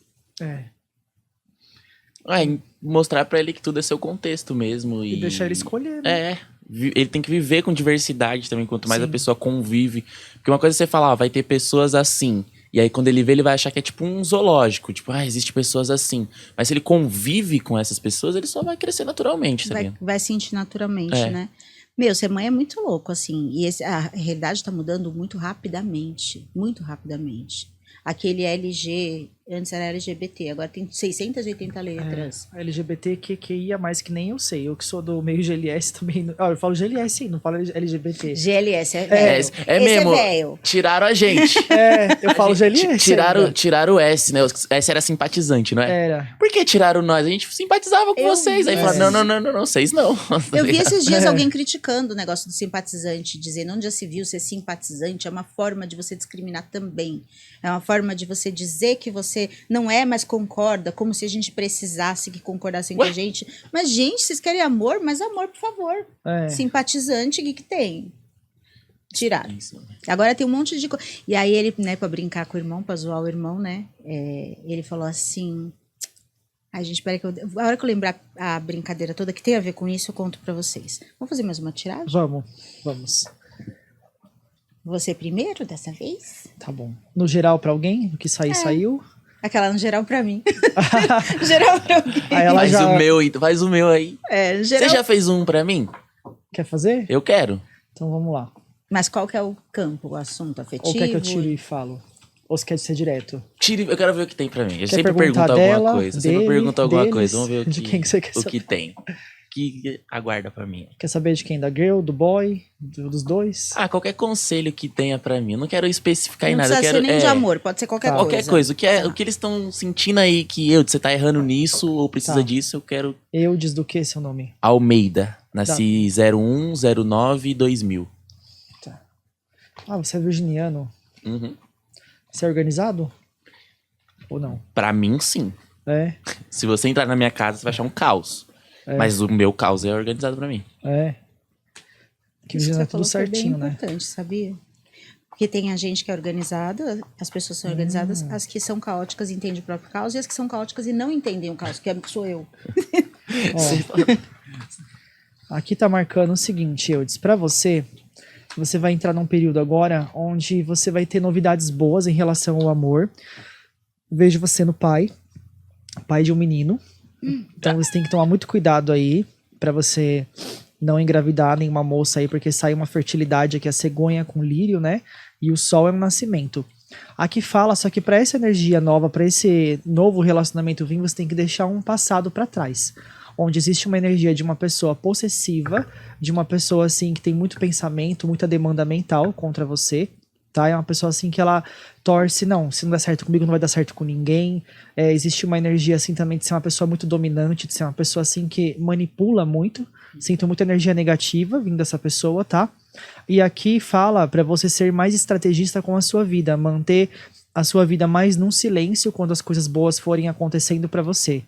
Speaker 3: Mostrar pra ele que tudo é seu contexto mesmo.
Speaker 2: E deixar ele escolher, né?
Speaker 3: Ele tem que viver com diversidade também, quanto mais a pessoa convive. Porque uma coisa é você falar, vai ter pessoas assim. E aí, quando ele vê, ele vai achar que é tipo um zoológico. Tipo, existe pessoas assim. Mas se ele convive com essas pessoas, ele só vai crescer naturalmente, tá
Speaker 1: vai sentir naturalmente, né? Meu, ser mãe é muito louco, assim. E a realidade tá mudando muito rapidamente. Muito rapidamente. Aquele LG, antes era LGBT, agora tem 680 letras.
Speaker 2: LGBTQIA, mais que nem eu sei. Eu que sou do meio GLS também. Eu falo GLS, sim, não falo LGBT.
Speaker 1: GLS é velho.
Speaker 3: É mesmo.
Speaker 1: É velho.
Speaker 3: Tiraram a gente.
Speaker 2: Eu falo GLS.
Speaker 3: Tiraram o S, né? O S era simpatizante, não é?
Speaker 2: Era.
Speaker 3: Por que tiraram nós? A gente simpatizava com vocês. Aí falaram, não, vocês não.
Speaker 1: Eu vi esses dias alguém criticando o negócio do simpatizante, dizendo onde já se viu ser simpatizante é uma forma de você discriminar também. É uma forma de você dizer que você não é, mas concorda, como se a gente precisasse que concordassem com a gente. Mas, gente, vocês querem amor? Mas amor, por favor. Simpatizante, o que tem? Tiraram. Agora tem um monte de coisa. E aí ele, né, pra brincar com o irmão, pra zoar o irmão, né, ele falou assim... Ai, gente, espera que a hora que eu lembrar a brincadeira toda que tem a ver com isso, eu conto pra vocês. Vamos fazer mais uma tiragem?
Speaker 2: Vamos.
Speaker 1: Você primeiro, dessa vez?
Speaker 2: Tá bom. No geral pra alguém? O que sair, saiu?
Speaker 1: Aquela no geral pra mim. Geral pra alguém.
Speaker 2: Aí ela
Speaker 3: Faz o meu aí.
Speaker 1: Geral...
Speaker 3: Você já fez um pra mim?
Speaker 2: Quer fazer?
Speaker 3: Eu quero.
Speaker 2: Então vamos lá.
Speaker 1: Mas qual que é o campo, o assunto afetivo?
Speaker 2: Ou quer que eu tiro e falo? Ou você quer ser direto?
Speaker 3: Eu quero ver o que tem pra mim. Eu
Speaker 2: quer
Speaker 3: sempre pergunto alguma coisa.
Speaker 2: Deles,
Speaker 3: Vamos ver
Speaker 2: de quem que você quer saber.
Speaker 3: O que tem. Que aguarda pra mim.
Speaker 2: Quer saber de quem? Da girl, do boy, dos dois?
Speaker 3: Qualquer conselho que tenha pra mim. Eu não quero especificar em nada.
Speaker 1: Não precisa ser nem de amor, pode ser qualquer coisa.
Speaker 3: Qualquer coisa. O que eles estão sentindo aí que você tá errando nisso ou precisa disso, eu quero...
Speaker 2: Eudes do que seu nome?
Speaker 3: Almeida. Nasci 01, 09 e 2000.
Speaker 2: Tá. Você é virginiano?
Speaker 3: Uhum.
Speaker 2: Você é organizado? Ou não?
Speaker 3: Pra mim, sim. Se você entrar na minha casa, você vai achar um caos. Mas o meu caos é organizado pra mim.
Speaker 1: Que isso é tudo certinho, né? Importante, sabia? Porque tem a gente que é organizada, as pessoas são organizadas, as que são caóticas entendem o próprio caos, e as que são caóticas e não entendem o caos, que sou eu.
Speaker 2: Aqui tá marcando o seguinte, Eudes, pra você vai entrar num período agora onde você vai ter novidades boas em relação ao amor. Vejo você no pai de um menino. Então você tem que tomar muito cuidado aí pra você não engravidar nenhuma moça aí, porque sai uma fertilidade aqui, a cegonha com lírio, né? E o sol é um nascimento. Aqui fala, só que pra essa energia nova, pra esse novo relacionamento vir, você tem que deixar um passado pra trás. Onde existe uma energia de uma pessoa possessiva, de uma pessoa assim que tem muito pensamento, muita demanda mental contra você. Tá? É uma pessoa assim que ela torce, não, se não der certo comigo, não vai dar certo com ninguém. Existe uma energia assim também de ser uma pessoa muito dominante, de ser uma pessoa assim que manipula muito. Sinto muita energia negativa vindo dessa pessoa, tá? E aqui fala pra você ser mais estrategista com a sua vida, manter a sua vida mais num silêncio quando as coisas boas forem acontecendo pra você.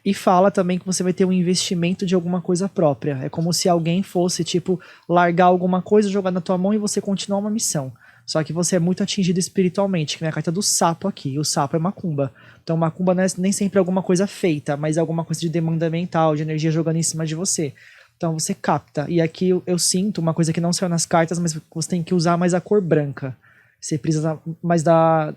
Speaker 2: E fala também que você vai ter um investimento de alguma coisa própria. É como se alguém fosse, tipo, largar alguma coisa, jogar na tua mão e você continuar uma missão. Só que você é muito atingido espiritualmente, que nem a carta do sapo aqui. O sapo é macumba. Então macumba não é nem sempre alguma coisa feita, mas é alguma coisa de demanda mental, de energia jogando em cima de você. Então você capta. E aqui eu sinto uma coisa que não saiu nas cartas, mas você tem que usar mais a cor branca. Você precisa mais da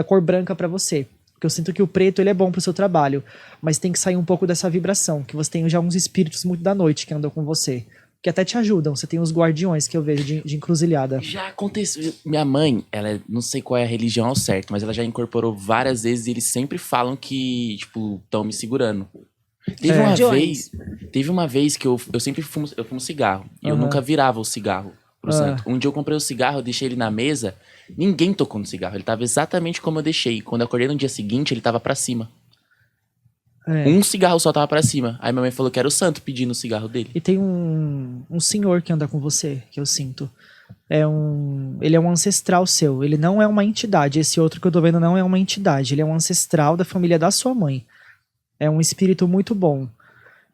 Speaker 2: cor branca pra você. Porque eu sinto que o preto ele é bom pro seu trabalho, mas tem que sair um pouco dessa vibração, que você tem já uns espíritos muito da noite que andam com você, que até te ajudam. Você tem os guardiões que eu vejo de encruzilhada.
Speaker 3: Já aconteceu. Minha mãe, não sei qual é a religião ao certo, mas ela já incorporou várias vezes e eles sempre falam que, tipo, estão me segurando. Teve uma vez que eu sempre fumo cigarro. E eu nunca virava o cigarro pro santo. Um dia eu comprei o cigarro, eu deixei ele na mesa, ninguém tocou no cigarro. Ele tava exatamente como eu deixei. E quando eu acordei no dia seguinte, ele tava pra cima. Um cigarro só tava pra cima. Aí minha mãe falou que era o santo pedindo o cigarro dele.
Speaker 2: E tem um senhor que anda com você, que eu sinto. Ele é um ancestral seu. Ele não é uma entidade. Esse outro que eu tô vendo não é uma entidade. Ele é um ancestral da família da sua mãe. É um espírito muito bom.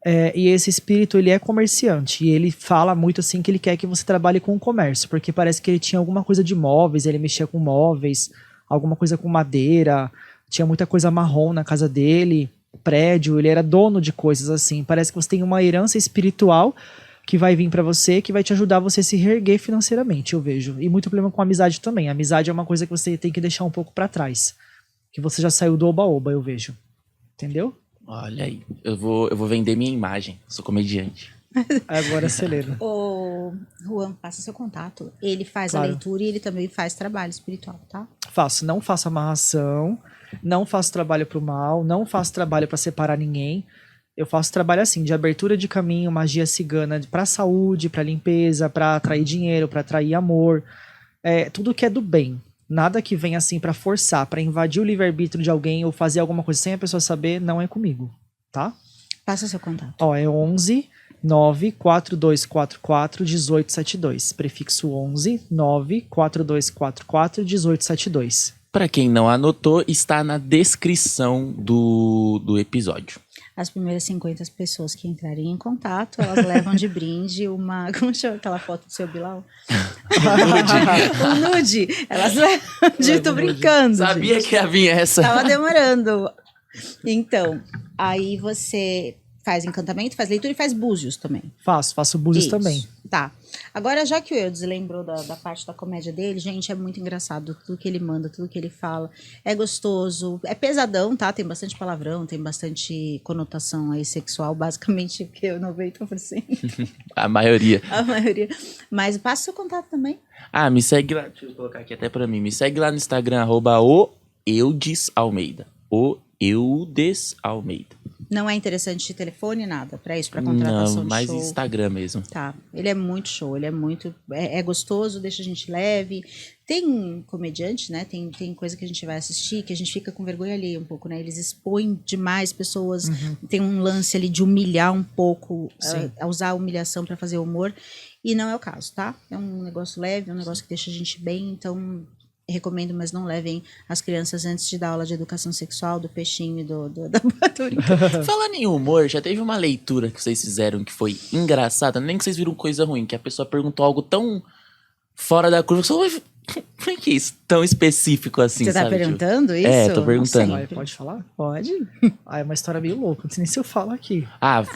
Speaker 2: E esse espírito, ele é comerciante. E ele fala muito assim que ele quer que você trabalhe com o comércio. Porque parece que ele tinha alguma coisa de móveis, ele mexia com móveis, alguma coisa com madeira. Tinha muita coisa marrom na casa dele. Prédio, ele era dono de coisas assim. Parece que você tem uma herança espiritual que vai vir pra você, que vai te ajudar você a se reerguer financeiramente, eu vejo. E muito problema com a amizade também. A amizade é uma coisa que você tem que deixar um pouco pra trás. Que você já saiu do oba-oba, eu vejo. Entendeu?
Speaker 3: Olha aí, eu vou vender minha imagem. Sou comediante.
Speaker 2: Agora acelera.
Speaker 1: O Juan, passa seu contato. Ele faz
Speaker 2: Claro.
Speaker 1: a leitura e ele também faz trabalho espiritual, tá?
Speaker 2: Faço, não faço amarração, não faço trabalho pro mal, não faço trabalho pra separar ninguém. Eu faço trabalho assim, de abertura de caminho, magia cigana pra saúde, pra limpeza, pra atrair dinheiro, pra atrair amor. Tudo que é do bem. Nada que venha assim pra forçar, pra invadir o livre-arbítrio de alguém ou fazer alguma coisa sem a pessoa saber, não é comigo, tá?
Speaker 1: Passa seu contato.
Speaker 2: Ó, é 11 94244 1872. Prefixo 11 94244 1872.
Speaker 3: Pra quem não anotou, está na descrição do episódio.
Speaker 1: As primeiras 50 pessoas que entrarem em contato, elas levam de brinde uma... Como chama aquela foto do seu Bilal? Um nude. Elas levam de... Tô brincando,
Speaker 3: Sabia
Speaker 1: gente.
Speaker 3: que ia vir essa.
Speaker 1: Tava demorando. Então, aí você faz encantamento, faz leitura e faz búzios também.
Speaker 2: Faço búzios
Speaker 1: Isso.
Speaker 2: também.
Speaker 1: Tá. Agora, já que o Eudes lembrou da parte da comédia dele, gente, é muito engraçado tudo que ele manda, tudo que ele fala. É gostoso, é pesadão, tá? Tem bastante palavrão, tem bastante conotação aí sexual, basicamente, porque 90%,
Speaker 3: A maioria.
Speaker 1: a maioria. Mas passa seu contato também.
Speaker 3: Me segue lá, deixa eu colocar aqui até pra mim. Me segue lá no Instagram, @o Eudes Almeida. O Eudes Almeida.
Speaker 1: Não é interessante de telefone, nada, pra isso, pra contratação
Speaker 3: Não,
Speaker 1: de
Speaker 3: mais
Speaker 1: show.
Speaker 3: Instagram mesmo.
Speaker 1: Tá, ele é muito show, ele é muito, é gostoso, deixa a gente leve. Tem comediante, né, tem coisa que a gente vai assistir que a gente fica com vergonha alheia um pouco, né, eles expõem demais pessoas, tem um lance ali de humilhar um pouco, usar a humilhação pra fazer humor, e não é o caso, tá? É um negócio leve, é um negócio que deixa a gente bem, então... Recomendo, mas não levem as crianças antes de dar aula de educação sexual, do peixinho e da baturinha.
Speaker 3: Falando em humor, já teve uma leitura que vocês fizeram que foi engraçada, nem que vocês viram coisa ruim, que a pessoa perguntou algo tão fora da curva, só por que isso tão específico assim,
Speaker 1: Você tá
Speaker 3: sabe?
Speaker 1: perguntando isso?
Speaker 3: tô perguntando.
Speaker 1: Não
Speaker 2: Ai,
Speaker 1: sempre.
Speaker 2: pode falar?
Speaker 1: Pode?
Speaker 2: É uma história meio louca, não sei nem se eu falo aqui.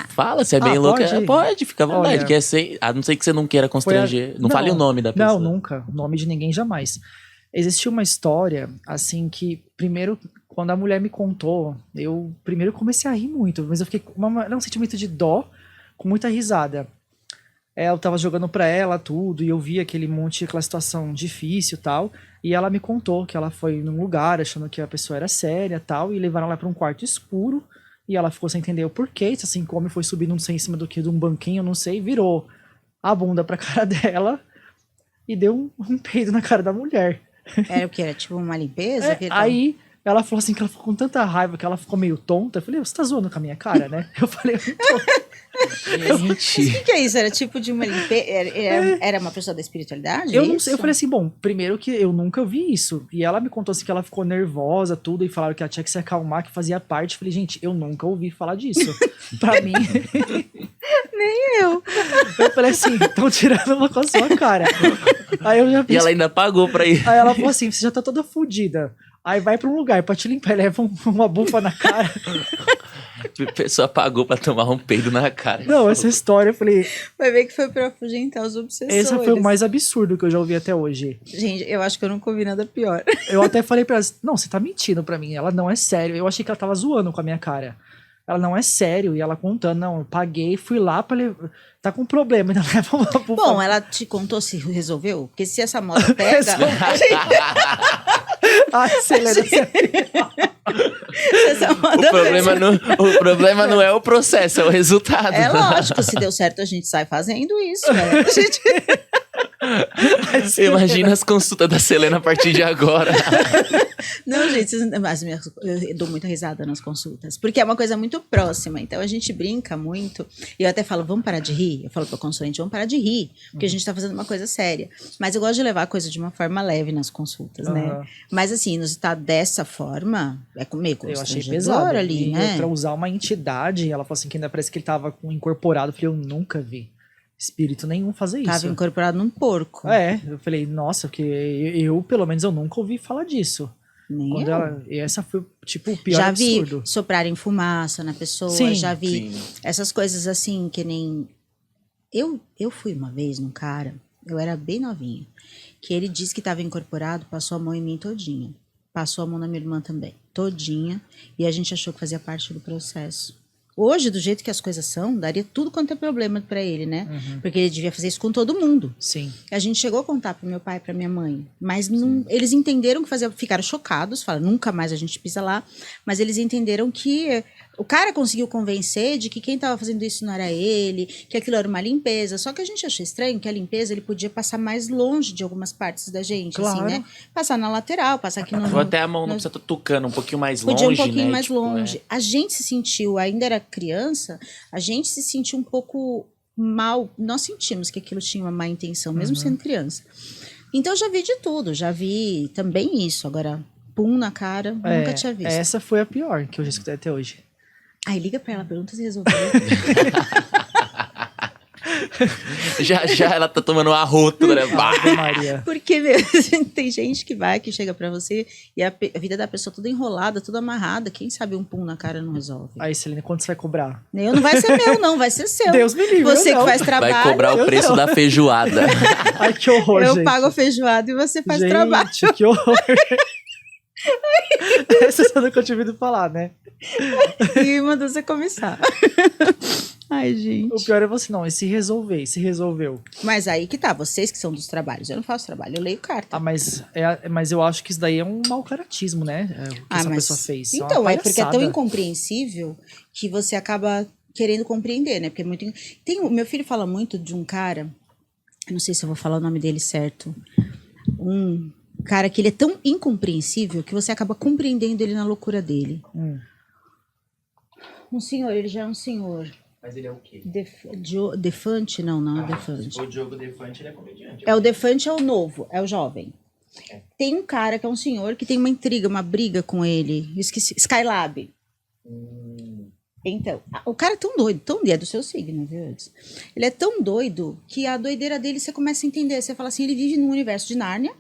Speaker 3: Fala, se é bem louco.
Speaker 2: Pode?
Speaker 3: Fica à vontade.
Speaker 2: Olha,
Speaker 3: Quer ser, a não ser que você não queira constranger. Não fale o nome da pessoa.
Speaker 2: Não, nunca. O nome de ninguém jamais. Existiu uma história, assim, que primeiro, quando a mulher me contou, eu primeiro comecei a rir muito, mas eu fiquei com um sentimento de dó, com muita risada. Eu tava jogando pra ela tudo, e eu vi aquele monte, aquela situação difícil e tal, e ela me contou que ela foi num lugar achando que a pessoa era séria e tal, e levaram ela pra um quarto escuro, e ela ficou sem entender o porquê, assim, como foi subir, não sei, em cima de um banquinho, não sei, virou a bunda pra cara dela, e deu um peido na cara da mulher.
Speaker 1: Era o que? Era tipo uma limpeza?
Speaker 2: Aí Ela falou assim que ela ficou com tanta raiva que ela ficou meio tonta. Eu falei, você tá zoando com a minha cara, né? Eu falei,
Speaker 1: Mas o que é isso? Era tipo de uma limpeza? Era uma pessoa da espiritualidade?
Speaker 2: eu não
Speaker 1: isso?
Speaker 2: sei. Eu falei assim, bom, primeiro que eu nunca vi isso. E ela me contou assim que ela ficou nervosa, tudo, e falaram que ela tinha que se acalmar, que fazia parte. Eu falei, gente, eu nunca ouvi falar disso. Pra mim.
Speaker 1: Nem eu.
Speaker 2: Eu falei assim, estão tirando uma com a sua cara. Aí eu já
Speaker 3: E
Speaker 2: fiz.
Speaker 3: ela ainda pagou pra ir.
Speaker 2: Aí ela falou assim, você já tá toda fodida. Aí vai pra um lugar pra te limpar, leva uma bufa na cara.
Speaker 3: A pessoa pagou pra tomar um peido na cara.
Speaker 2: Não, essa história, eu falei,
Speaker 1: Vai ver que foi pra afugentar os obsessores.
Speaker 2: esse foi o mais absurdo que eu já ouvi até hoje.
Speaker 1: Gente, eu acho que eu nunca ouvi nada pior.
Speaker 2: Eu até falei pra ela, não, você tá mentindo pra mim, ela não é sério. Eu achei que ela tava zoando com a minha cara. Ela não é sério, e ela contando, não, eu paguei, fui lá pra levar. Tá com problema, ainda leva uma bufa.
Speaker 1: Bom, ela te contou se resolveu? Porque se essa moda pega...
Speaker 2: Ai, Selena,
Speaker 1: se essa moda
Speaker 3: O problema não é o processo, é o resultado.
Speaker 1: É lógico, se deu certo a gente sai fazendo isso, né? A gente...
Speaker 3: Imagina as consultas da Selena a partir de agora.
Speaker 1: Não, gente, mas eu dou muita risada nas consultas, porque é uma coisa muito próxima, então a gente brinca muito, e eu até falo, vamos parar de rir? Eu falo pro consulente, vamos parar de rir, porque a gente tá fazendo uma coisa séria, mas eu gosto de levar a coisa de uma forma leve nas consultas, né? Mas assim, nos estar dessa forma, é meio
Speaker 2: eu achei
Speaker 1: constrangedor
Speaker 2: pesado
Speaker 1: ali,
Speaker 2: e
Speaker 1: né?
Speaker 2: pra usar uma entidade, ela falou assim que ainda parece que ele tava incorporado. Eu falei, eu nunca vi espírito nenhum fazer isso.
Speaker 1: Tava incorporado num porco.
Speaker 2: Eu falei, nossa, porque pelo menos, eu nunca ouvi falar disso.
Speaker 1: Nem
Speaker 2: Quando
Speaker 1: eu.
Speaker 2: e essa foi, tipo, o pior
Speaker 1: Já
Speaker 2: absurdo.
Speaker 1: vi soprarem fumaça na pessoa,
Speaker 2: Sim,
Speaker 1: já vi
Speaker 3: sim.
Speaker 1: essas coisas assim, que nem... Eu fui uma vez num cara, eu era bem novinha, que ele disse que estava incorporado, passou a mão em mim todinha. Passou a mão na minha irmã também, todinha, e a gente achou que fazia parte do processo. Hoje, do jeito que as coisas são, daria tudo quanto é problema pra ele, né? Porque ele devia fazer isso com todo mundo.
Speaker 2: Sim.
Speaker 1: A gente chegou a contar pro meu pai e pra minha mãe, mas não, eles entenderam que fazia, ficaram chocados, falaram, nunca mais a gente pisa lá, mas eles entenderam que o cara conseguiu convencer de que quem tava fazendo isso não era ele, que aquilo era uma limpeza, só que a gente achou estranho que a limpeza ele podia passar mais longe de algumas partes da gente,
Speaker 2: Claro.
Speaker 1: assim, né? Passar na lateral, passar aqui no...
Speaker 3: Ou até a mão não precisa estar tocando um pouquinho mais
Speaker 1: Podia
Speaker 3: longe,
Speaker 1: um pouquinho
Speaker 3: né?
Speaker 1: mais
Speaker 3: Tipo,
Speaker 1: longe. A gente se sentiu, ainda era criança, a gente se sentiu um pouco mal. Nós sentimos que aquilo tinha uma má intenção, mesmo sendo criança. Então já vi de tudo, já vi também isso. Agora, pum na cara, nunca tinha visto.
Speaker 2: Essa foi a pior que eu já escutei até hoje.
Speaker 1: Aí liga pra ela, pergunta se resolveu.
Speaker 3: Já ela tá tomando um arroto, né? Bah!
Speaker 2: Ave Maria.
Speaker 1: Porque tem gente que vai, que chega pra você e a vida da pessoa toda enrolada, toda amarrada. Quem sabe um pum na cara não resolve.
Speaker 2: Aí, Celina, quanto você vai cobrar?
Speaker 1: Eu não vai ser meu, não, vai ser seu.
Speaker 2: Deus me livre,
Speaker 1: Você
Speaker 2: eu
Speaker 1: que
Speaker 2: não.
Speaker 1: faz trabalho.
Speaker 3: Vai cobrar o
Speaker 2: eu
Speaker 3: preço
Speaker 2: não.
Speaker 3: da feijoada.
Speaker 2: Ai, que horror,
Speaker 1: Eu
Speaker 2: gente.
Speaker 1: pago a feijoada e você faz
Speaker 2: Gente,
Speaker 1: trabalho.
Speaker 2: que horror. Essa você nunca tinha ouvido falar, né?
Speaker 1: E mandou você começar. Ai, gente.
Speaker 2: O pior é você, não, e se resolver, se resolveu.
Speaker 1: Mas aí que tá, vocês que são dos trabalhos. Eu não faço trabalho, eu leio carta.
Speaker 2: Ah, mas eu acho que isso daí é um mau caratismo, né? O que essa pessoa fez.
Speaker 1: Então,
Speaker 2: uma
Speaker 1: é porque é tão
Speaker 2: palhaçada.
Speaker 1: incompreensível que você acaba querendo compreender, né? Porque é muito. O meu filho fala muito de um cara, eu não sei se eu vou falar o nome dele certo. Um cara que ele é tão incompreensível que você acaba compreendendo ele na loucura dele. Um senhor, ele já é um senhor.
Speaker 3: Mas ele é o quê?
Speaker 1: Defante? Não é Defante.
Speaker 3: O Diogo Defante, ele é comediante.
Speaker 1: O Defante é o novo, é o jovem. Tem um cara que é um senhor que tem uma intriga, uma briga com ele. Eu esqueci. Skylab. Então, o cara é tão doido, é do seu signo, viu? Ele é tão doido que a doideira dele você começa a entender. Você fala assim, ele vive num universo de Nárnia.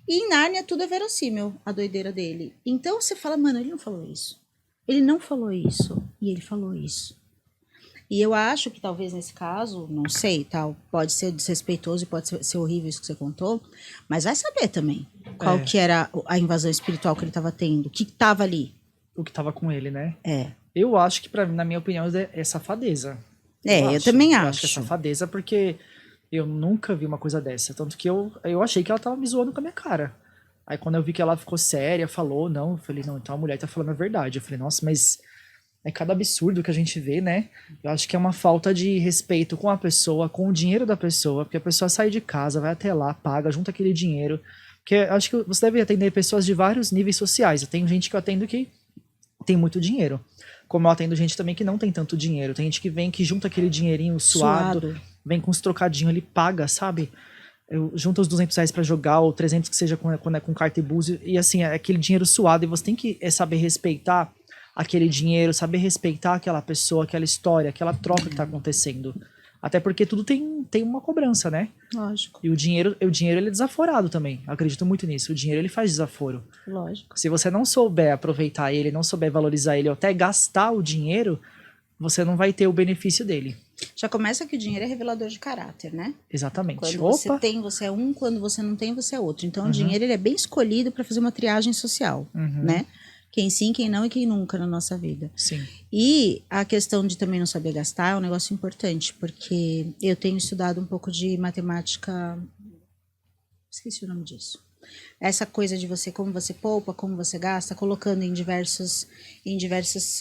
Speaker 1: E em Nárnia tudo é verossímil, a doideira dele. Então você fala, mano, ele não falou isso. Ele não falou isso. E ele falou isso. E eu acho que talvez nesse caso, não sei, tal, pode ser desrespeitoso e pode ser horrível isso que você contou, mas vai saber também qual que era a invasão espiritual que ele estava tendo, o que estava ali.
Speaker 2: O que tava com ele, né?
Speaker 1: É.
Speaker 2: Eu acho que, na minha opinião, é safadeza.
Speaker 1: Eu também
Speaker 2: Eu
Speaker 1: acho.
Speaker 2: acho que é safadeza porque eu nunca vi uma coisa dessa. Tanto que eu achei que ela tava me zoando com a minha cara. Aí quando eu vi que ela ficou séria, falou, não, eu falei, não, então a mulher tá falando a verdade. Eu falei, nossa, mas é cada absurdo que a gente vê, né? Eu acho que é uma falta de respeito com a pessoa, com o dinheiro da pessoa, porque a pessoa sai de casa, vai até lá, paga, junta aquele dinheiro, Porque eu acho que você deve atender pessoas de vários níveis sociais. Eu tenho gente que eu atendo que tem muito dinheiro. Como eu atendo gente também que não tem tanto dinheiro. Tem gente que vem que junta aquele dinheirinho suado. Vem com uns trocadinhos, ele paga, sabe? Eu junto os R$ 200 pra jogar, ou 300 que seja quando é com carta e búzio. E assim, é aquele dinheiro suado. E você tem que saber respeitar aquele dinheiro, saber respeitar aquela pessoa, aquela história, aquela troca que tá acontecendo. Até porque tudo tem uma cobrança, né?
Speaker 1: Lógico.
Speaker 2: E o dinheiro ele é desaforado também. Eu acredito muito nisso. O dinheiro ele faz desaforo.
Speaker 1: Lógico.
Speaker 2: Se você não souber aproveitar ele, não souber valorizar ele, ou até gastar o dinheiro, você não vai ter o benefício dele.
Speaker 1: Já começa que o dinheiro é revelador de caráter, né?
Speaker 2: Exatamente.
Speaker 1: Quando você tem, você é um, quando você não tem, você é outro. Então o dinheiro ele é bem escolhido para fazer uma triagem social, né? Quem sim, quem não e quem nunca na nossa vida.
Speaker 2: Sim.
Speaker 1: E a questão de também não saber gastar é um negócio importante, porque eu tenho estudado um pouco de matemática, esqueci o nome disso. Essa coisa de você, como você poupa, como você gasta, colocando em diversas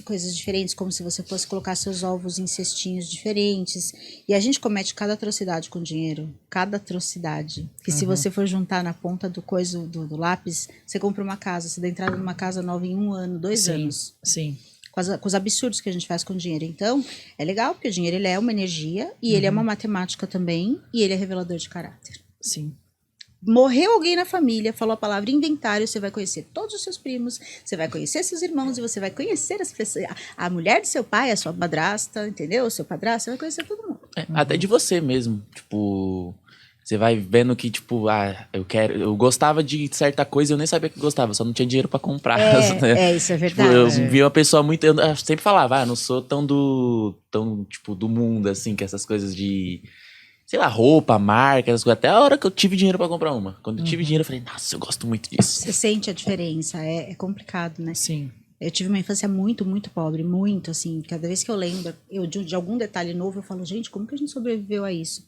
Speaker 1: coisas diferentes, como se você fosse colocar seus ovos em cestinhos diferentes. E a gente comete cada atrocidade com dinheiro, cada atrocidade. Que se você for juntar na ponta do do lápis, você compra uma casa, você dá entrada numa casa nova em 1 ano, 2 anos.
Speaker 2: Sim.
Speaker 1: Com os absurdos que a gente faz com o dinheiro. Então, é legal, porque o dinheiro ele é uma energia, e ele é uma matemática também, e ele é revelador de caráter.
Speaker 2: Sim.
Speaker 1: Morreu alguém na família, falou a palavra inventário, você vai conhecer todos os seus primos, você vai conhecer seus irmãos, e você vai conhecer as pessoas, a mulher do seu pai, a sua madrasta, entendeu? O seu padrasto, você vai conhecer todo mundo.
Speaker 3: Até de você mesmo. Tipo, você vai vendo que, tipo, eu gostava de certa coisa, eu nem sabia que gostava, só não tinha dinheiro pra comprar.
Speaker 1: Isso é
Speaker 3: Tipo,
Speaker 1: verdade.
Speaker 3: eu vi uma pessoa muito. Eu sempre falava, eu não sou tipo, do mundo, assim, que essas coisas de. Sei lá, roupa, marca, essas coisas. Até a hora que eu tive dinheiro pra comprar uma. Quando eu tive dinheiro, eu falei, nossa, eu gosto muito disso.
Speaker 1: Você sente a diferença, é complicado, né?
Speaker 2: Sim.
Speaker 1: Eu tive uma infância muito, muito pobre, muito, assim, cada vez que eu lembro de algum detalhe novo, eu falo, gente, como que a gente sobreviveu a isso?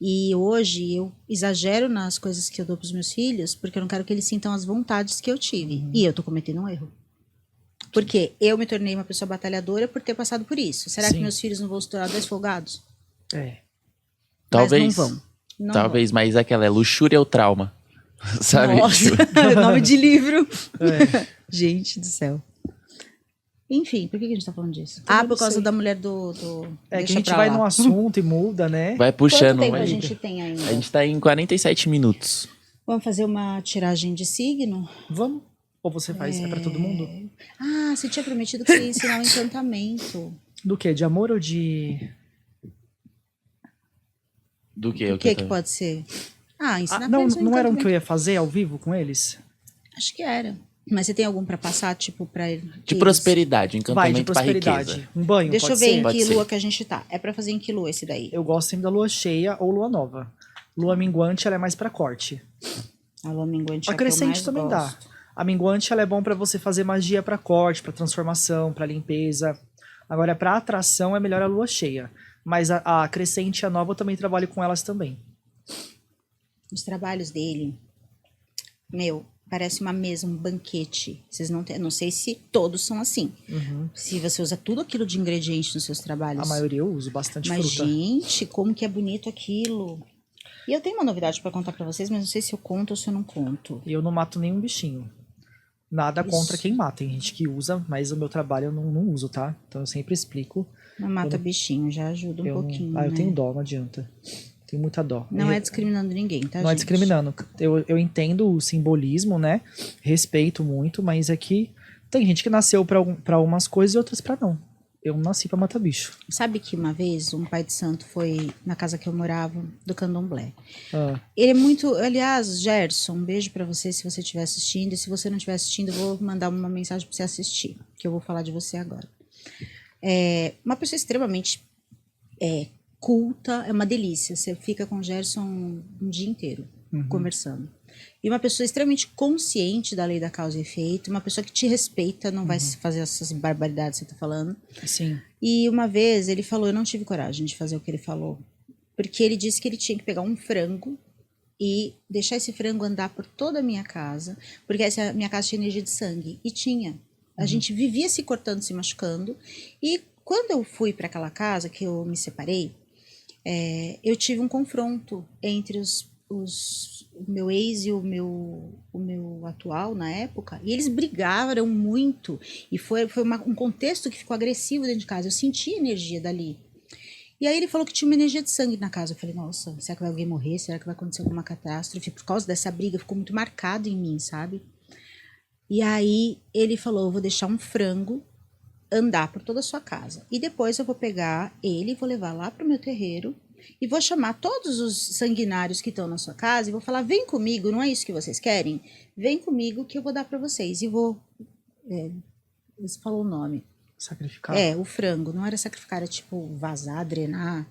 Speaker 1: E hoje eu exagero nas coisas que eu dou pros meus filhos, porque eu não quero que eles sintam as vontades que eu tive. E eu tô cometendo um erro. Porque eu me tornei uma pessoa batalhadora por ter passado por isso. Será que meus filhos não vão se tornar 2 folgados?
Speaker 3: Talvez.
Speaker 1: Mas não vão. Não
Speaker 3: talvez, mas aquela é luxúria ou trauma? Sabe?
Speaker 1: Nossa, nome de livro. Gente do céu. Enfim, por que a gente tá falando disso? Por causa da mulher do
Speaker 2: que a gente vai num assunto e muda, né?
Speaker 3: Vai puxando.
Speaker 1: Quanto tempo a gente tem ainda?
Speaker 3: A gente tá em 47 minutos.
Speaker 1: Vamos fazer uma tiragem de signo?
Speaker 2: Vamos? Ou você faz pra todo mundo?
Speaker 1: Você tinha prometido que você ia ensinar um encantamento.
Speaker 2: Do quê? De amor ou de...
Speaker 3: Do quê?
Speaker 1: O que pode ser? Ensinar pra
Speaker 2: não,
Speaker 1: eles um
Speaker 2: não era um
Speaker 1: encantamento.
Speaker 2: que eu ia fazer ao vivo com eles?
Speaker 1: Acho que era. Mas você tem algum pra passar, tipo, pra
Speaker 3: De prosperidade, encantamento
Speaker 2: de prosperidade.
Speaker 3: pra riqueza.
Speaker 2: Um banho,
Speaker 1: Deixa eu
Speaker 2: pode
Speaker 1: ver
Speaker 2: ser?
Speaker 1: em
Speaker 3: Pode
Speaker 1: que
Speaker 3: ser.
Speaker 1: lua que a gente tá. É pra fazer em que lua esse daí?
Speaker 2: Eu gosto sempre da lua cheia ou lua nova. Lua minguante, ela é mais pra corte.
Speaker 1: A lua minguante
Speaker 2: A
Speaker 1: é a que eu
Speaker 2: crescente
Speaker 1: mais
Speaker 2: também
Speaker 1: gosto.
Speaker 2: dá. A minguante, ela é bom pra você fazer magia pra corte, pra transformação, pra limpeza. Agora, pra atração, é melhor a lua cheia. Mas a crescente e a nova, eu também trabalho com elas também.
Speaker 1: Os trabalhos dele, parece uma mesa, um banquete. Vocês não sei se todos são assim. Se você usa tudo aquilo de ingrediente nos seus trabalhos.
Speaker 2: A maioria eu uso bastante
Speaker 1: Mas,
Speaker 2: fruta.
Speaker 1: gente, como que é bonito aquilo. E eu tenho uma novidade pra contar pra vocês, mas não sei se eu conto ou se eu não conto.
Speaker 2: E eu não mato nenhum bichinho. Nada contra quem mata. Tem gente que usa, mas o meu trabalho eu não uso, tá? Então eu sempre explico.
Speaker 1: Não mata bichinho, já ajuda um pouquinho,
Speaker 2: eu
Speaker 1: né?
Speaker 2: tenho dó, não adianta. Tenho muita dó.
Speaker 1: Não é discriminando ninguém, tá,
Speaker 2: Não é
Speaker 1: gente?
Speaker 2: discriminando. Eu entendo o simbolismo, né? Respeito muito, mas é que tem gente que nasceu pra algumas coisas e outras pra não. Eu nasci pra matar bicho.
Speaker 1: Sabe que uma vez um pai de santo foi na casa que eu morava, do candomblé.
Speaker 2: Ah,
Speaker 1: Ele é muito... Aliás, Gerson, um beijo pra você se você estiver assistindo. E se você não estiver assistindo, eu vou mandar uma mensagem pra você assistir, que eu vou falar de você agora. É uma pessoa extremamente culta, é uma delícia. Você fica com o Gerson um dia inteiro conversando. E uma pessoa extremamente consciente da lei da causa e efeito, uma pessoa que te respeita, não vai fazer essas barbaridades que você tá falando.
Speaker 2: sim.
Speaker 1: E uma vez ele falou, eu não tive coragem de fazer o que ele falou, porque ele disse que ele tinha que pegar um frango e deixar esse frango andar por toda a minha casa, porque essa minha casa tinha energia de sangue, e tinha. A gente vivia se cortando, se machucando, e quando eu fui para aquela casa, que eu me separei, eu tive um confronto entre o meu ex e o meu atual na época, e eles brigaram muito, e foi um contexto que ficou agressivo dentro de casa, eu senti a energia dali. E aí ele falou que tinha uma energia de sangue na casa. Eu falei, nossa, será que vai alguém morrer? Será que vai acontecer alguma catástrofe? Por causa dessa briga, ficou muito marcado em mim, sabe? E aí ele falou, eu vou deixar um frango andar por toda a sua casa. E depois eu vou pegar ele e vou levar lá pro meu terreiro e vou chamar todos os sanguinários que estão na sua casa e vou falar, vem comigo, não é isso que vocês querem? Vem comigo que eu vou dar para vocês. E vou... Você falou o nome.
Speaker 2: Sacrificar?
Speaker 1: O frango. Não era sacrificar, era tipo vazar, drenar.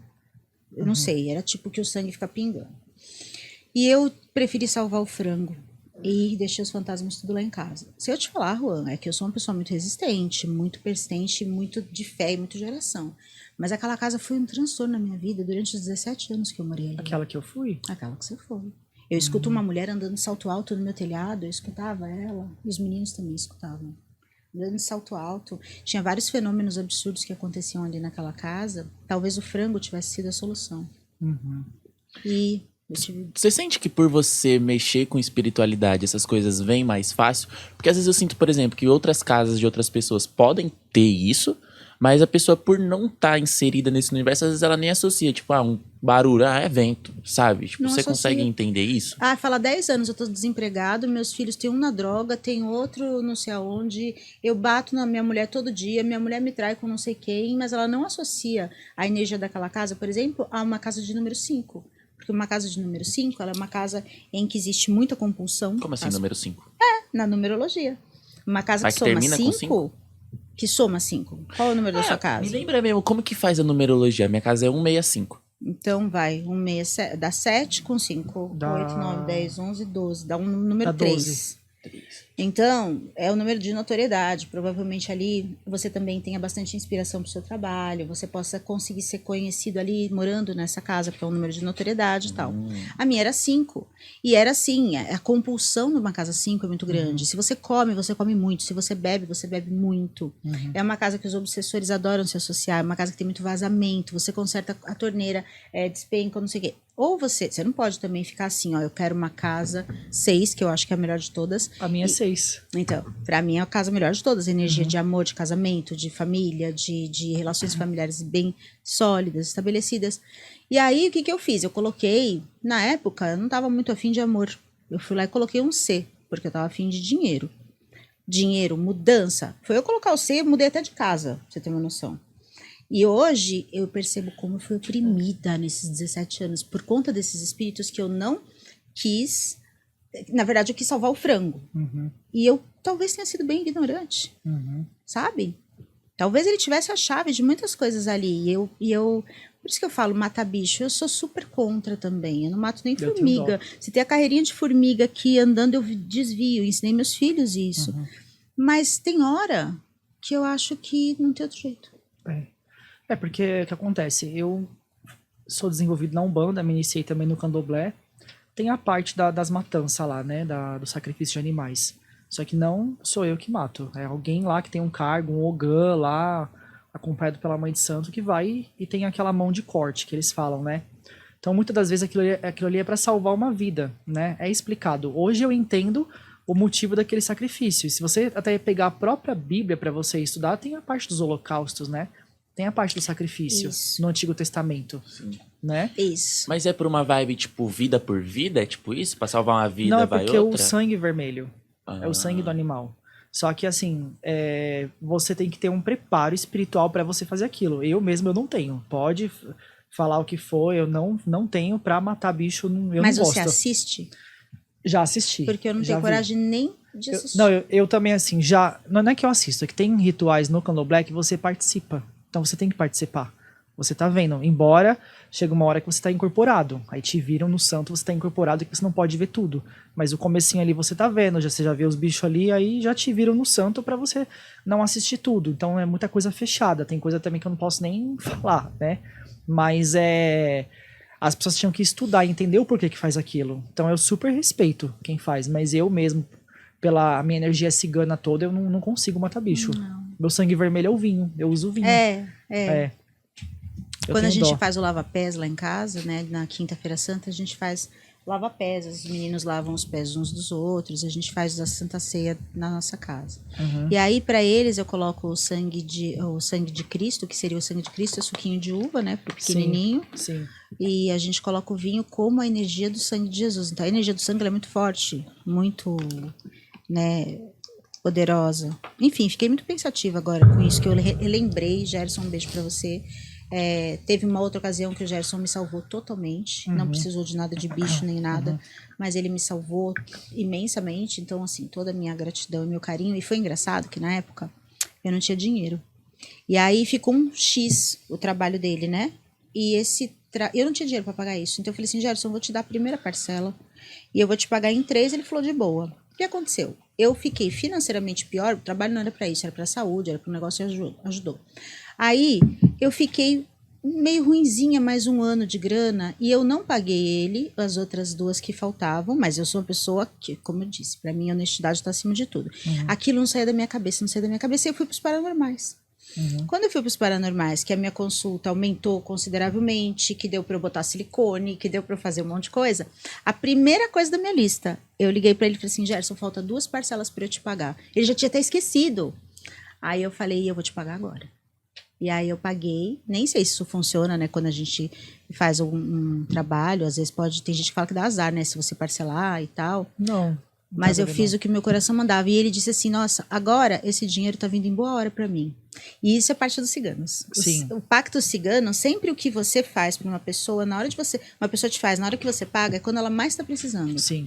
Speaker 1: Eu não sei, era tipo que o sangue fica pingando. E eu preferi salvar o frango e deixei os fantasmas tudo lá em casa. Se eu te falar, Juan, é que eu sou uma pessoa muito resistente, muito persistente, muito de fé e muito de oração. Mas aquela casa foi um transtorno na minha vida durante os 17 anos que eu morei ali.
Speaker 2: Aquela que eu fui?
Speaker 1: Aquela que você foi. Eu escuto uma mulher andando de salto alto no meu telhado, eu escutava ela, e os meninos também escutavam. Andando de salto alto. Tinha vários fenômenos absurdos que aconteciam ali naquela casa. Talvez o frango tivesse sido a solução. E eu tive...
Speaker 3: Você sente que por você mexer com espiritualidade, essas coisas vêm mais fácil? Porque às vezes eu sinto, por exemplo, que outras casas de outras pessoas podem ter isso, mas a pessoa, por não estar inserida nesse universo, às vezes ela nem associa. Tipo, um barulho, é vento, sabe? Tipo,
Speaker 1: Não
Speaker 3: você
Speaker 1: associa.
Speaker 3: consegue entender isso?
Speaker 1: Fala 10 anos, eu tô desempregado, meus filhos têm um na droga, tem outro não sei aonde, eu bato na minha mulher todo dia, minha mulher me trai com não sei quem, mas ela não associa a energia daquela casa, por exemplo, a uma casa de número 5. Porque uma casa de número 5, ela é uma casa em que existe muita compulsão.
Speaker 3: Como assim, número 5?
Speaker 1: Na numerologia. Uma casa
Speaker 3: Mas
Speaker 1: que
Speaker 3: que
Speaker 1: soma
Speaker 3: termina com
Speaker 1: 5, que soma 5. Qual é o número da sua casa?
Speaker 3: Me lembra mesmo, como que faz a numerologia? Minha casa é 165.
Speaker 1: Então vai, dá 7 com 5,
Speaker 2: Dá
Speaker 1: 8, 9, 10, 11, 12, dá um número
Speaker 2: Dá
Speaker 1: 3. Então, é o número de notoriedade. Provavelmente ali você também tenha bastante inspiração para o seu trabalho, você possa conseguir ser conhecido ali morando nessa casa, porque é um número de notoriedade e tal. A minha era 5. E era assim, a compulsão numa casa 5 é muito grande. Se você come muito. Se você bebe muito. É uma casa que os obsessores adoram se associar, é uma casa que tem muito vazamento, você conserta a torneira, despenca, não sei o quê. Ou você não pode também ficar assim, ó, eu quero uma casa 6, que eu acho que é a melhor de todas.
Speaker 2: A minha é 6.
Speaker 1: Então, pra mim é a casa melhor de todas, energia de amor, de casamento, de família, de relações familiares bem sólidas, estabelecidas. E aí, o que eu fiz? Eu coloquei, na época, eu não tava muito afim de amor. Eu fui lá e coloquei um C, porque eu tava afim de dinheiro. Dinheiro, mudança. Foi eu colocar o C, eu mudei até de casa, pra você ter uma noção. E hoje eu percebo como eu fui oprimida nesses 17 anos por conta desses espíritos que eu não quis. Na verdade, eu quis salvar o frango. E eu talvez tenha sido bem ignorante, sabe? Talvez ele tivesse a chave de muitas coisas ali. E eu por isso que eu falo matar bicho. Eu sou super contra também. Eu não mato nem formiga. Se tem a carreirinha de formiga aqui andando, eu desvio. Ensinei meus filhos isso. Mas tem hora que eu acho que não tem outro jeito.
Speaker 2: Porque o que acontece? Eu sou desenvolvido na Umbanda, me iniciei também no Candomblé. Tem a parte das matanças lá, né? Do sacrifício de animais. Só que não sou eu que mato. É alguém lá que tem um cargo, um ogã lá, acompanhado pela mãe de santo, que vai e tem aquela mão de corte que eles falam, né? Então, muitas das vezes aquilo ali é para salvar uma vida, né? É explicado. Hoje eu entendo o motivo daquele sacrifício. E se você até pegar a própria Bíblia para você estudar, tem a parte dos holocaustos, né? Tem a parte do sacrifício no Antigo Testamento, né?
Speaker 1: Isso.
Speaker 3: Mas é por uma vibe, tipo, vida por vida? É tipo isso? Pra salvar uma vida,
Speaker 2: Não, é
Speaker 3: vai
Speaker 2: porque
Speaker 3: outra?
Speaker 2: o sangue vermelho é o sangue do animal. Só que, assim, você tem que ter um preparo espiritual para você fazer aquilo. Eu não tenho. Pode falar o que for, eu não tenho pra matar bicho, eu não gosto.
Speaker 1: Mas você assiste?
Speaker 2: Já assisti.
Speaker 1: Porque eu não tenho coragem nem de assistir.
Speaker 2: Eu também, assim, não é que eu assisto, é que tem rituais no Candomblé que você participa. Então você tem que participar. Você tá vendo. Embora chega uma hora que você tá incorporado. Aí te viram no santo, você tá incorporado e que você não pode ver tudo. Mas o comecinho ali você tá vendo, você já vê os bichos ali, aí já te viram no santo pra você não assistir tudo. Então é muita coisa fechada. Tem coisa também que eu não posso nem falar, né? Mas as pessoas tinham que estudar e entender o porquê que faz aquilo. Então eu super respeito quem faz, mas eu mesmo, pela minha energia cigana toda, eu não consigo matar bicho.
Speaker 1: Não.
Speaker 2: Meu sangue vermelho é o vinho. Eu uso vinho.
Speaker 1: Quando a gente faz o lava-pés lá em casa, né, na Quinta-feira Santa, a gente faz lava-pés, os meninos lavam os pés uns dos outros, a gente faz a Santa Ceia na nossa casa. E aí, para eles, eu coloco o sangue de Cristo, que seria o sangue de Cristo, é suquinho de uva, né, pro pequenininho.
Speaker 2: Sim.
Speaker 1: E a gente coloca o vinho como a energia do sangue de Jesus. Então, a energia do sangue ela é muito forte, muito, né, poderosa. Enfim, fiquei muito pensativa agora com isso, que eu lembrei. Gerson, um beijo pra você. Teve uma outra ocasião que o Gerson me salvou totalmente, não precisou de nada de bicho nem nada, mas ele me salvou imensamente. Então, assim, toda a minha gratidão e meu carinho. E foi engraçado que na época eu não tinha dinheiro. E aí ficou um X o trabalho dele, né? E eu não tinha dinheiro para pagar isso. Então eu falei assim, Gerson, eu vou te dar a primeira parcela e eu vou te pagar em 3. Ele falou de boa. O que aconteceu? Eu fiquei financeiramente pior, o trabalho não era para isso, era para saúde, era para o negócio e ajudou. Aí eu fiquei meio ruinzinha, mais um ano de grana, e eu não paguei ele, as outras 2 que faltavam, mas eu sou uma pessoa que, como eu disse, para mim a honestidade está acima de tudo. Aquilo não saía da minha cabeça, e eu fui para os paranormais. Quando eu fui para os paranormais, que a minha consulta aumentou consideravelmente, que deu para eu botar silicone, que deu para eu fazer um monte de coisa, a primeira coisa da minha lista, eu liguei para ele e falei assim, Gerson, falta 2 parcelas para eu te pagar. Ele já tinha até esquecido. Aí eu falei, eu vou te pagar agora. E aí eu paguei, nem sei se isso funciona, né, quando a gente faz um trabalho, às vezes tem gente que fala que dá azar, né, se você parcelar e tal.
Speaker 2: Não.
Speaker 1: Mas eu fiz o que meu coração mandava. E ele disse assim, nossa, agora esse dinheiro tá vindo em boa hora para mim. E isso é parte dos ciganos.
Speaker 2: Sim.
Speaker 1: O pacto cigano, sempre o que você faz para uma pessoa, uma pessoa te faz, na hora que você paga, é quando ela mais tá precisando.
Speaker 2: Sim.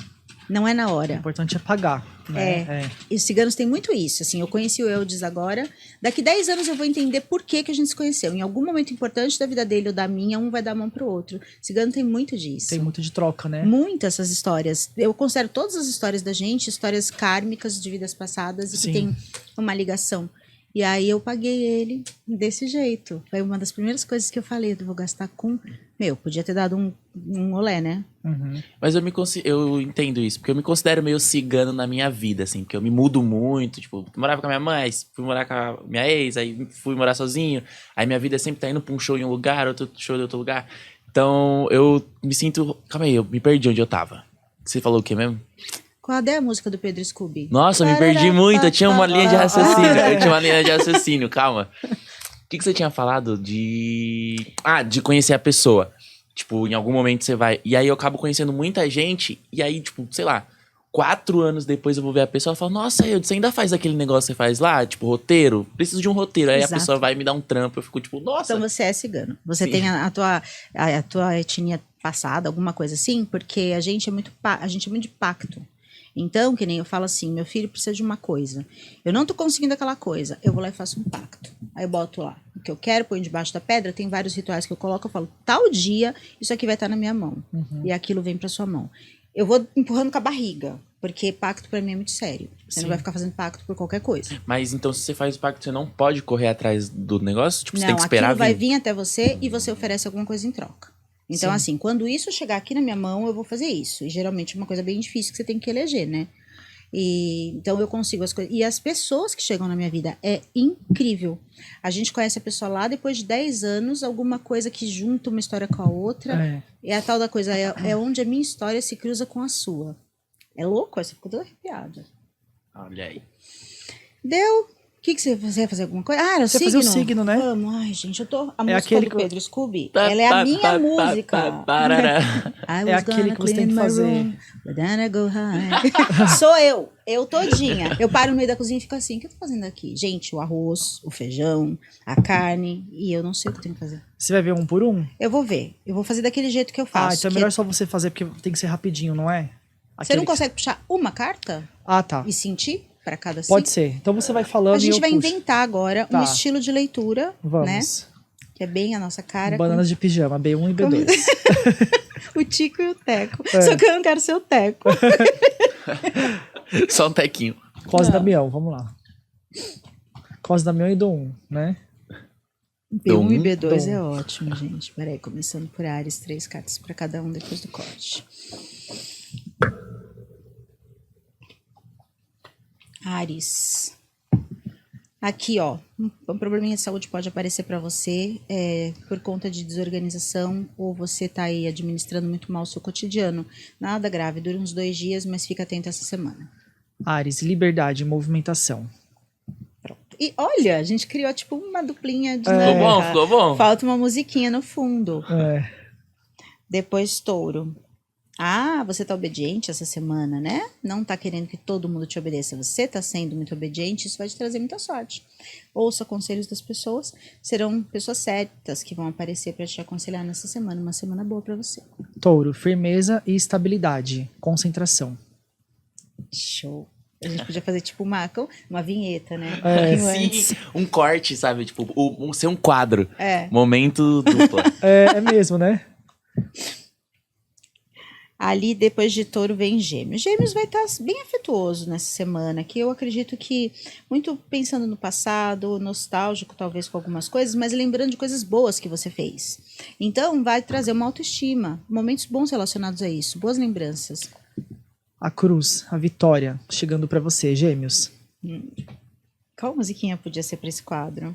Speaker 1: Não é na hora.
Speaker 2: O importante é pagar, né?
Speaker 1: E os ciganos têm muito isso. Assim, eu conheci o Eudes agora. Daqui 10 anos eu vou entender por que a gente se conheceu. Em algum momento importante da vida dele ou da minha, um vai dar a mão pro outro. Cigano tem muito disso.
Speaker 2: Tem muito de troca, né?
Speaker 1: Muitas essas histórias. Eu considero todas as histórias da gente histórias kármicas de vidas passadas e que tem uma ligação. E aí eu paguei ele desse jeito. Foi uma das primeiras coisas que eu falei, eu vou gastar com... podia ter dado um olé, né?
Speaker 3: Mas eu entendo isso, porque eu me considero meio cigano na minha vida, assim, porque eu me mudo muito, tipo, morava com a minha mãe, fui morar com a minha ex, aí fui morar sozinho, aí minha vida sempre tá indo pra um show em um lugar, outro show em outro lugar. Então eu me sinto... Calma aí, eu me perdi onde eu tava. Você falou o quê mesmo?
Speaker 1: Qual é a música do Pedro Scooby?
Speaker 3: Nossa, eu me perdi muito, eu tinha uma linha de raciocínio, calma. O que você tinha falado de... de conhecer a pessoa. Tipo, em algum momento você vai... E aí eu acabo conhecendo muita gente, e aí, tipo, sei lá, 4 anos depois eu vou ver a pessoa e falo, nossa, você ainda faz aquele negócio que você faz lá? Tipo, roteiro? Preciso de um roteiro. Aí
Speaker 1: Exato.
Speaker 3: A pessoa vai me dar um trampo, eu fico tipo, nossa.
Speaker 1: Então você é cigano. Você
Speaker 3: Sim.
Speaker 1: tem a tua etnia passada, alguma coisa assim, porque a gente é muito de pacto. Então, que nem eu falo assim, meu filho precisa de uma coisa. Eu não tô conseguindo aquela coisa. Eu vou lá e faço um pacto. Aí eu boto lá o que eu quero, ponho debaixo da pedra. Tem vários rituais que eu coloco. Eu falo, tal dia, isso aqui vai estar na minha mão. E aquilo vem pra sua mão. Eu vou empurrando com a barriga. Porque pacto pra mim é muito sério. Você não vai ficar fazendo pacto por qualquer coisa.
Speaker 3: Mas então, se você faz o pacto, você não pode correr atrás do negócio? Tipo, você
Speaker 1: Não,
Speaker 3: tem que esperar
Speaker 1: aquilo vai
Speaker 3: vir?
Speaker 1: vir até você e você oferece alguma coisa em troca. Então, assim, quando isso chegar aqui na minha mão, eu vou fazer isso. E geralmente é uma coisa bem difícil que você tem que eleger, né? Então eu consigo as coisas. E as pessoas que chegam na minha vida é incrível. A gente conhece a pessoa lá, depois de 10 anos, alguma coisa que junta uma história com a outra. E a tal da coisa é onde a minha história se cruza com a sua. É louco? Você ficou toda arrepiada.
Speaker 3: Olha aí.
Speaker 1: Deu. O que você ia fazer alguma coisa? Era o
Speaker 2: Você
Speaker 1: signo?
Speaker 2: fazia o signo, né?
Speaker 1: Vamos. Ai, gente, eu tô... A música
Speaker 2: aquele
Speaker 1: do
Speaker 2: que-
Speaker 1: Pedro Scooby, ela é a minha música. I
Speaker 2: É
Speaker 1: was
Speaker 2: aquele
Speaker 1: gonna
Speaker 2: que você tem
Speaker 1: clean
Speaker 2: que
Speaker 1: my
Speaker 2: fazer.
Speaker 1: room, but then I go high. Sou eu todinha. Eu paro no meio da cozinha e fico assim, o que eu tô fazendo aqui? Gente, o arroz, o feijão, a carne, e eu não sei o que eu tenho que fazer.
Speaker 2: Você vai ver um por um?
Speaker 1: Eu vou ver. Eu vou fazer daquele jeito que eu faço.
Speaker 2: Então é
Speaker 1: que
Speaker 2: melhor só você fazer, porque tem que ser rapidinho, não é?
Speaker 1: Você não consegue puxar uma carta
Speaker 2: Tá.
Speaker 1: e sentir para cada signo?
Speaker 2: Pode ser. Então você vai falando
Speaker 1: A
Speaker 2: e
Speaker 1: gente
Speaker 2: eu
Speaker 1: vai
Speaker 2: puxo.
Speaker 1: inventar agora um estilo de leitura,
Speaker 2: Vamos.
Speaker 1: né? Que é bem a nossa cara.
Speaker 2: Bananas de pijama, B1 e B2.
Speaker 1: O Tico e o Teco. Só que eu não quero ser o Teco.
Speaker 3: Só um tequinho.
Speaker 2: Cos Damião, vamos lá. Cos Damião e Dom 1, né?
Speaker 1: B1 e B2
Speaker 2: Dom.
Speaker 1: é ótimo, gente. Peraí, começando por Ares, 3 cartas para cada um depois do corte. Ares. Aqui, ó, um probleminha de saúde pode aparecer para você por conta de desorganização ou você tá aí administrando muito mal o seu cotidiano. Nada grave, dura uns 2 dias, mas fica atento essa semana.
Speaker 2: Áries, liberdade e movimentação.
Speaker 1: E olha, a gente criou tipo uma duplinha
Speaker 3: Ficou
Speaker 1: dinâmica.
Speaker 3: bom, ficou bom.
Speaker 1: Falta uma musiquinha no fundo.
Speaker 2: É,
Speaker 1: Depois, touro. Ah, você tá obediente essa semana, né? Não tá querendo que todo mundo te obedeça. Você tá sendo muito obediente, isso vai te trazer muita sorte. Ouça conselhos das pessoas, serão pessoas certas que vão aparecer para te aconselhar nessa semana. Uma semana boa para você.
Speaker 2: touro, firmeza e estabilidade. Concentração.
Speaker 1: Show. A gente podia fazer tipo uma vinheta, né?
Speaker 3: Sim, um corte, sabe? Tipo, ser um quadro.
Speaker 1: É.
Speaker 3: Momento dupla.
Speaker 2: É mesmo, né?
Speaker 1: Ali, depois de touro, vem gêmeos. Gêmeos vai estar bem afetuoso nessa semana, que eu acredito que, muito pensando no passado, nostálgico talvez com algumas coisas, mas lembrando de coisas boas que você fez. Então, vai trazer uma autoestima, momentos bons relacionados a isso, boas lembranças.
Speaker 2: A cruz, a vitória, chegando pra você, gêmeos.
Speaker 1: Qual musiquinha podia ser para esse quadro?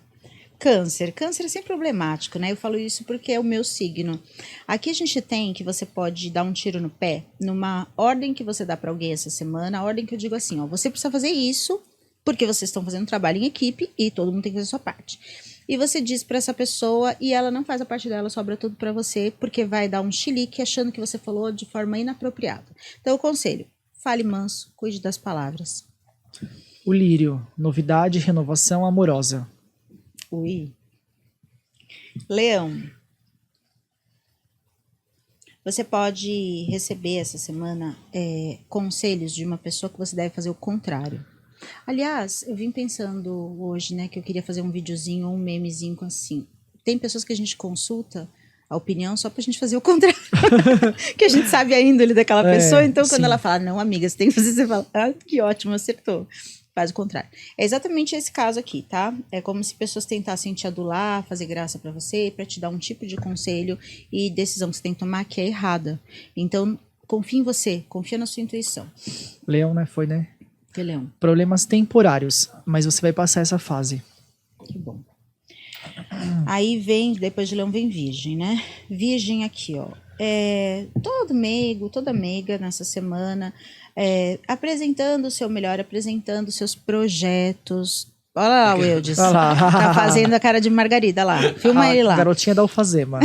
Speaker 1: Câncer. Câncer é sempre problemático, né? Eu falo isso porque é o meu signo. Aqui a gente tem que você pode dar um tiro no pé numa ordem que você dá para alguém essa semana. A ordem que eu digo assim, ó, você precisa fazer isso porque vocês estão fazendo um trabalho em equipe e todo mundo tem que fazer a sua parte. E você diz para essa pessoa e ela não faz a parte dela, sobra tudo para você porque vai dar um chilique achando que você falou de forma inapropriada. Então, o conselho, fale manso, cuide das palavras.
Speaker 2: O lírio, novidade, renovação amorosa.
Speaker 1: Ui. Leão. Você pode receber essa semana conselhos de uma pessoa que você deve fazer o contrário. Aliás, eu vim pensando hoje, né, que eu queria fazer um videozinho ou um memezinho assim. Tem pessoas que a gente consulta a opinião só pra gente fazer o contrário. Que a gente sabe a índole daquela pessoa, então quando
Speaker 2: sim.
Speaker 1: ela fala, não, amiga, você tem que fazer, você fala, ah, que ótimo, acertou. Faz o contrário. É exatamente esse caso aqui, tá? É como se pessoas tentassem te adular, fazer graça pra você, pra te dar um tipo de conselho e decisão que você tem que tomar que é errada. Então, confia em você, confia na sua intuição.
Speaker 2: Leão, né? Foi, né?
Speaker 1: Que leão,
Speaker 2: Problemas temporários, mas você vai passar essa fase.
Speaker 1: que bom. Aí vem, depois de leão vem virgem, né? Virgem aqui, ó. Todo meigo, toda meiga nessa semana, apresentando o seu melhor, apresentando seus projetos. Olha lá o Eudes,
Speaker 2: Olha lá.
Speaker 1: tá fazendo a cara de Margarida lá, filma ele lá.
Speaker 2: Garotinha da Alfazema.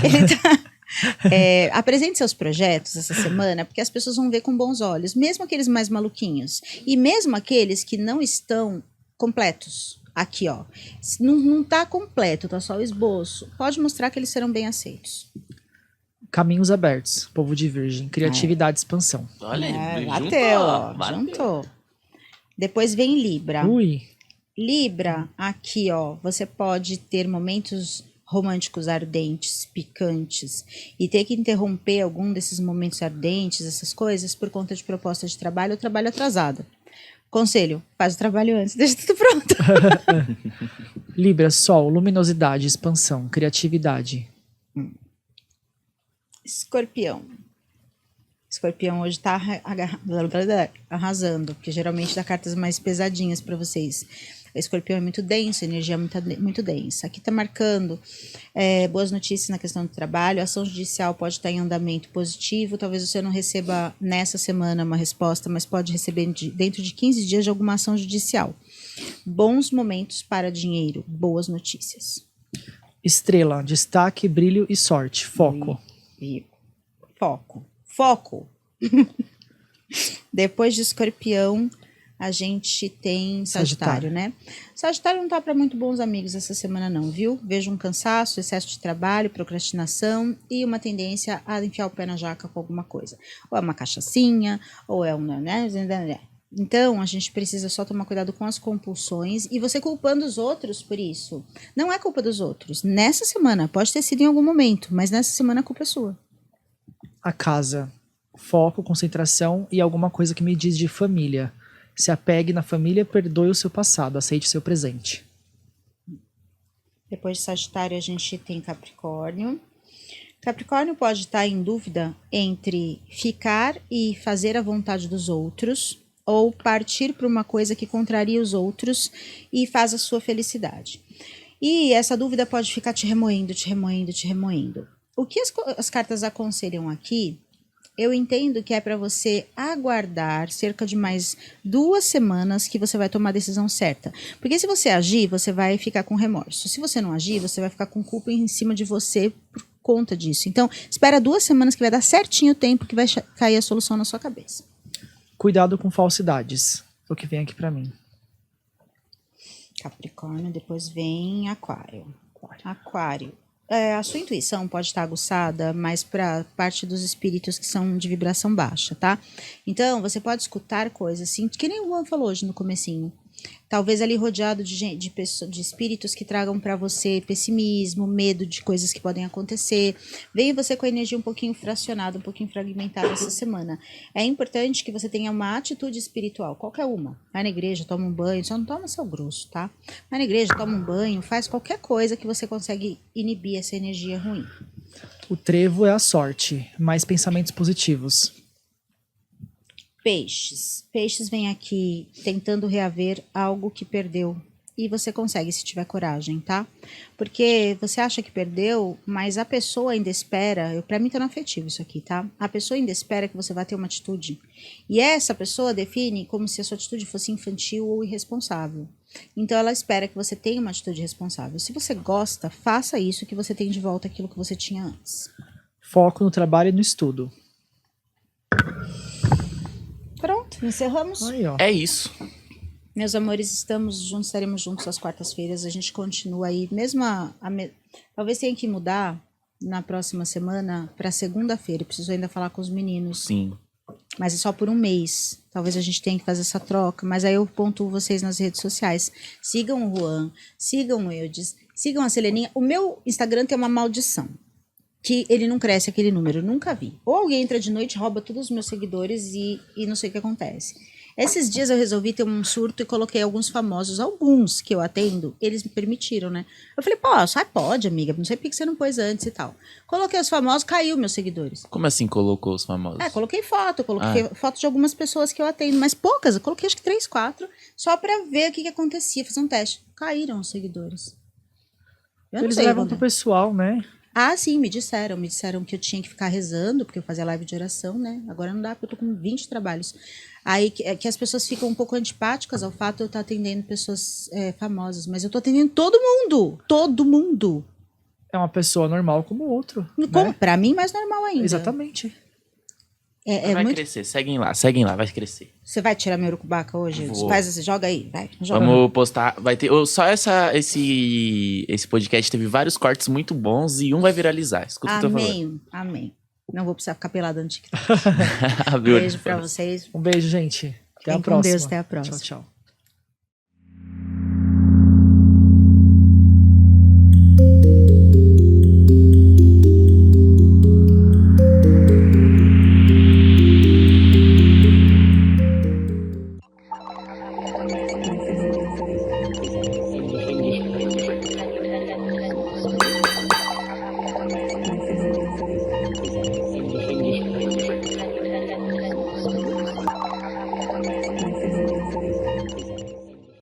Speaker 1: Ele tá, apresente seus projetos essa semana, porque as pessoas vão ver com bons olhos, mesmo aqueles mais maluquinhos, e mesmo aqueles que não estão completos. Aqui, ó, não tá completo, tá só o esboço. Pode mostrar que eles serão bem aceitos.
Speaker 2: Caminhos abertos, povo de virgem, criatividade e expansão.
Speaker 3: Olha, juntou,
Speaker 1: Bateu, ó,
Speaker 3: bateu.
Speaker 1: juntou. Depois vem Libra.
Speaker 2: Ui,
Speaker 1: Libra, aqui, ó, você pode ter momentos românticos ardentes, picantes, e ter que interromper algum desses momentos ardentes, essas coisas, por conta de proposta de trabalho ou trabalho atrasado. Conselho, faz o trabalho antes, deixa tudo pronto.
Speaker 2: Libra, sol, luminosidade, expansão, criatividade.
Speaker 1: Escorpião. Escorpião hoje tá arrasando, porque geralmente dá cartas mais pesadinhas para vocês. O Escorpião é muito denso, a energia é muito densa. Aqui tá marcando boas notícias na questão do trabalho, a ação judicial pode estar em andamento positivo, talvez você não receba nessa semana uma resposta, mas pode receber dentro de 15 dias de alguma ação judicial. Bons momentos para dinheiro, boas notícias.
Speaker 2: Estrela, destaque, brilho e sorte, foco.
Speaker 1: Foco. Depois de Escorpião, a gente tem Sagitário, né? Sagitário não tá para muito bons amigos essa semana não, viu? Vejo um cansaço, excesso de trabalho, procrastinação e uma tendência a enfiar o pé na jaca com alguma coisa. Ou é uma cachaçinha, ou é um... Então, a gente precisa só tomar cuidado com as compulsões e você culpando os outros por isso. Não é culpa dos outros. Nessa semana, pode ter sido em algum momento, mas nessa semana a culpa é sua.
Speaker 2: A casa, foco, concentração e alguma coisa que me diz de família. Se apegue na família, perdoe o seu passado, aceite o seu presente.
Speaker 1: Depois de Sagitário, a gente tem Capricórnio. Capricórnio pode estar em dúvida entre ficar e fazer a vontade dos outros ou partir para uma coisa que contraria os outros e faz a sua felicidade. E essa dúvida pode ficar te remoendo, te remoendo, te remoendo. O que as cartas aconselham aqui, eu entendo que é para você aguardar cerca de mais 2 semanas que você vai tomar a decisão certa. Porque se você agir, você vai ficar com remorso. Se você não agir, você vai ficar com culpa em cima de você por conta disso. Então, espera 2 semanas que vai dar certinho o tempo que vai cair a solução na sua cabeça.
Speaker 2: Cuidado com falsidades. É o que vem aqui pra mim.
Speaker 1: Capricórnio, depois vem Aquário. Aquário. A sua intuição pode estar aguçada, mas para parte dos espíritos que são de vibração baixa, tá? Então, você pode escutar coisas assim, que nem o Juan falou hoje no comecinho. Talvez ali rodeado de espíritos que tragam para você pessimismo, medo de coisas que podem acontecer. Venha você com a energia um pouquinho fracionada, um pouquinho fragmentada essa semana. É importante que você tenha uma atitude espiritual, qualquer uma. Vai na igreja, toma um banho, só não toma sal grosso, tá? Vai na igreja, toma um banho, faz qualquer coisa que você consegue inibir essa energia ruim.
Speaker 2: O trevo é a sorte, mais pensamentos positivos.
Speaker 1: Peixes. Peixes vem aqui tentando reaver algo que perdeu. E você consegue se tiver coragem, tá? Porque você acha que perdeu, mas a pessoa ainda espera. Pra mim tá no afetivo isso aqui, tá? A pessoa ainda espera que você vá ter uma atitude. E essa pessoa define como se a sua atitude fosse infantil ou irresponsável. Então ela espera que você tenha uma atitude responsável. Se você gosta, faça isso que você tem de volta aquilo que você tinha antes.
Speaker 2: Foco no trabalho e no estudo.
Speaker 1: Pronto, encerramos.
Speaker 2: Aí, ó.
Speaker 3: É isso.
Speaker 1: Meus amores, estamos juntos, estaremos juntos às quartas-feiras. A gente continua aí, mesmo talvez tenha que mudar na próxima semana para segunda-feira. Preciso ainda falar com os meninos.
Speaker 3: Sim.
Speaker 1: Mas é só por um mês. Talvez a gente tenha que fazer essa troca. Mas aí eu pontuo vocês nas redes sociais. Sigam o Juan, sigam o Eudes, sigam a Seleninha. O meu Instagram tem uma maldição. Que ele não cresce aquele número, eu nunca vi. Ou alguém entra de noite, rouba todos os meus seguidores e não sei o que acontece. Esses dias eu resolvi ter um surto e coloquei alguns famosos, alguns que eu atendo, eles me permitiram, né? Eu falei, pode, amiga, não sei por que você não pôs antes e tal. Coloquei os famosos, caiu meus seguidores.
Speaker 3: Como assim colocou os famosos?
Speaker 1: Coloquei foto de algumas pessoas que eu atendo, mas poucas, eu coloquei acho que 3, 4, só pra ver o que acontecia, fazer um teste. Caíram os seguidores. Eu não
Speaker 2: Eles
Speaker 1: sei,
Speaker 2: levam
Speaker 1: Wanda.
Speaker 2: pro pessoal, né?
Speaker 1: Ah, sim, me disseram que eu tinha que ficar rezando, porque eu fazia live de oração, né? Agora não dá, porque eu tô com 20 trabalhos. Aí que as pessoas ficam um pouco antipáticas ao fato de eu estar atendendo pessoas famosas, mas eu tô atendendo todo mundo.
Speaker 2: É uma pessoa normal como o outro.
Speaker 1: Como,
Speaker 2: Né?
Speaker 1: pra mim, mais normal ainda.
Speaker 2: Exatamente.
Speaker 3: Vai
Speaker 1: Muito...
Speaker 3: crescer, seguem lá, vai crescer.
Speaker 1: Você vai tirar meu urucubaca hoje?
Speaker 3: Vou.
Speaker 1: Joga aí, vai. Joga.
Speaker 3: Vamos postar, vai ter, só esse podcast teve vários cortes muito bons e um vai viralizar, escuta o que eu tô falando.
Speaker 1: Amém. Não vou precisar ficar pelada no TikTok.
Speaker 3: Abriu.
Speaker 1: Beijo pra vocês.
Speaker 2: Um beijo, gente. Até
Speaker 1: Fiquem
Speaker 2: a
Speaker 1: com
Speaker 2: próxima.
Speaker 1: Deus, até a próxima.
Speaker 2: Tchau, tchau.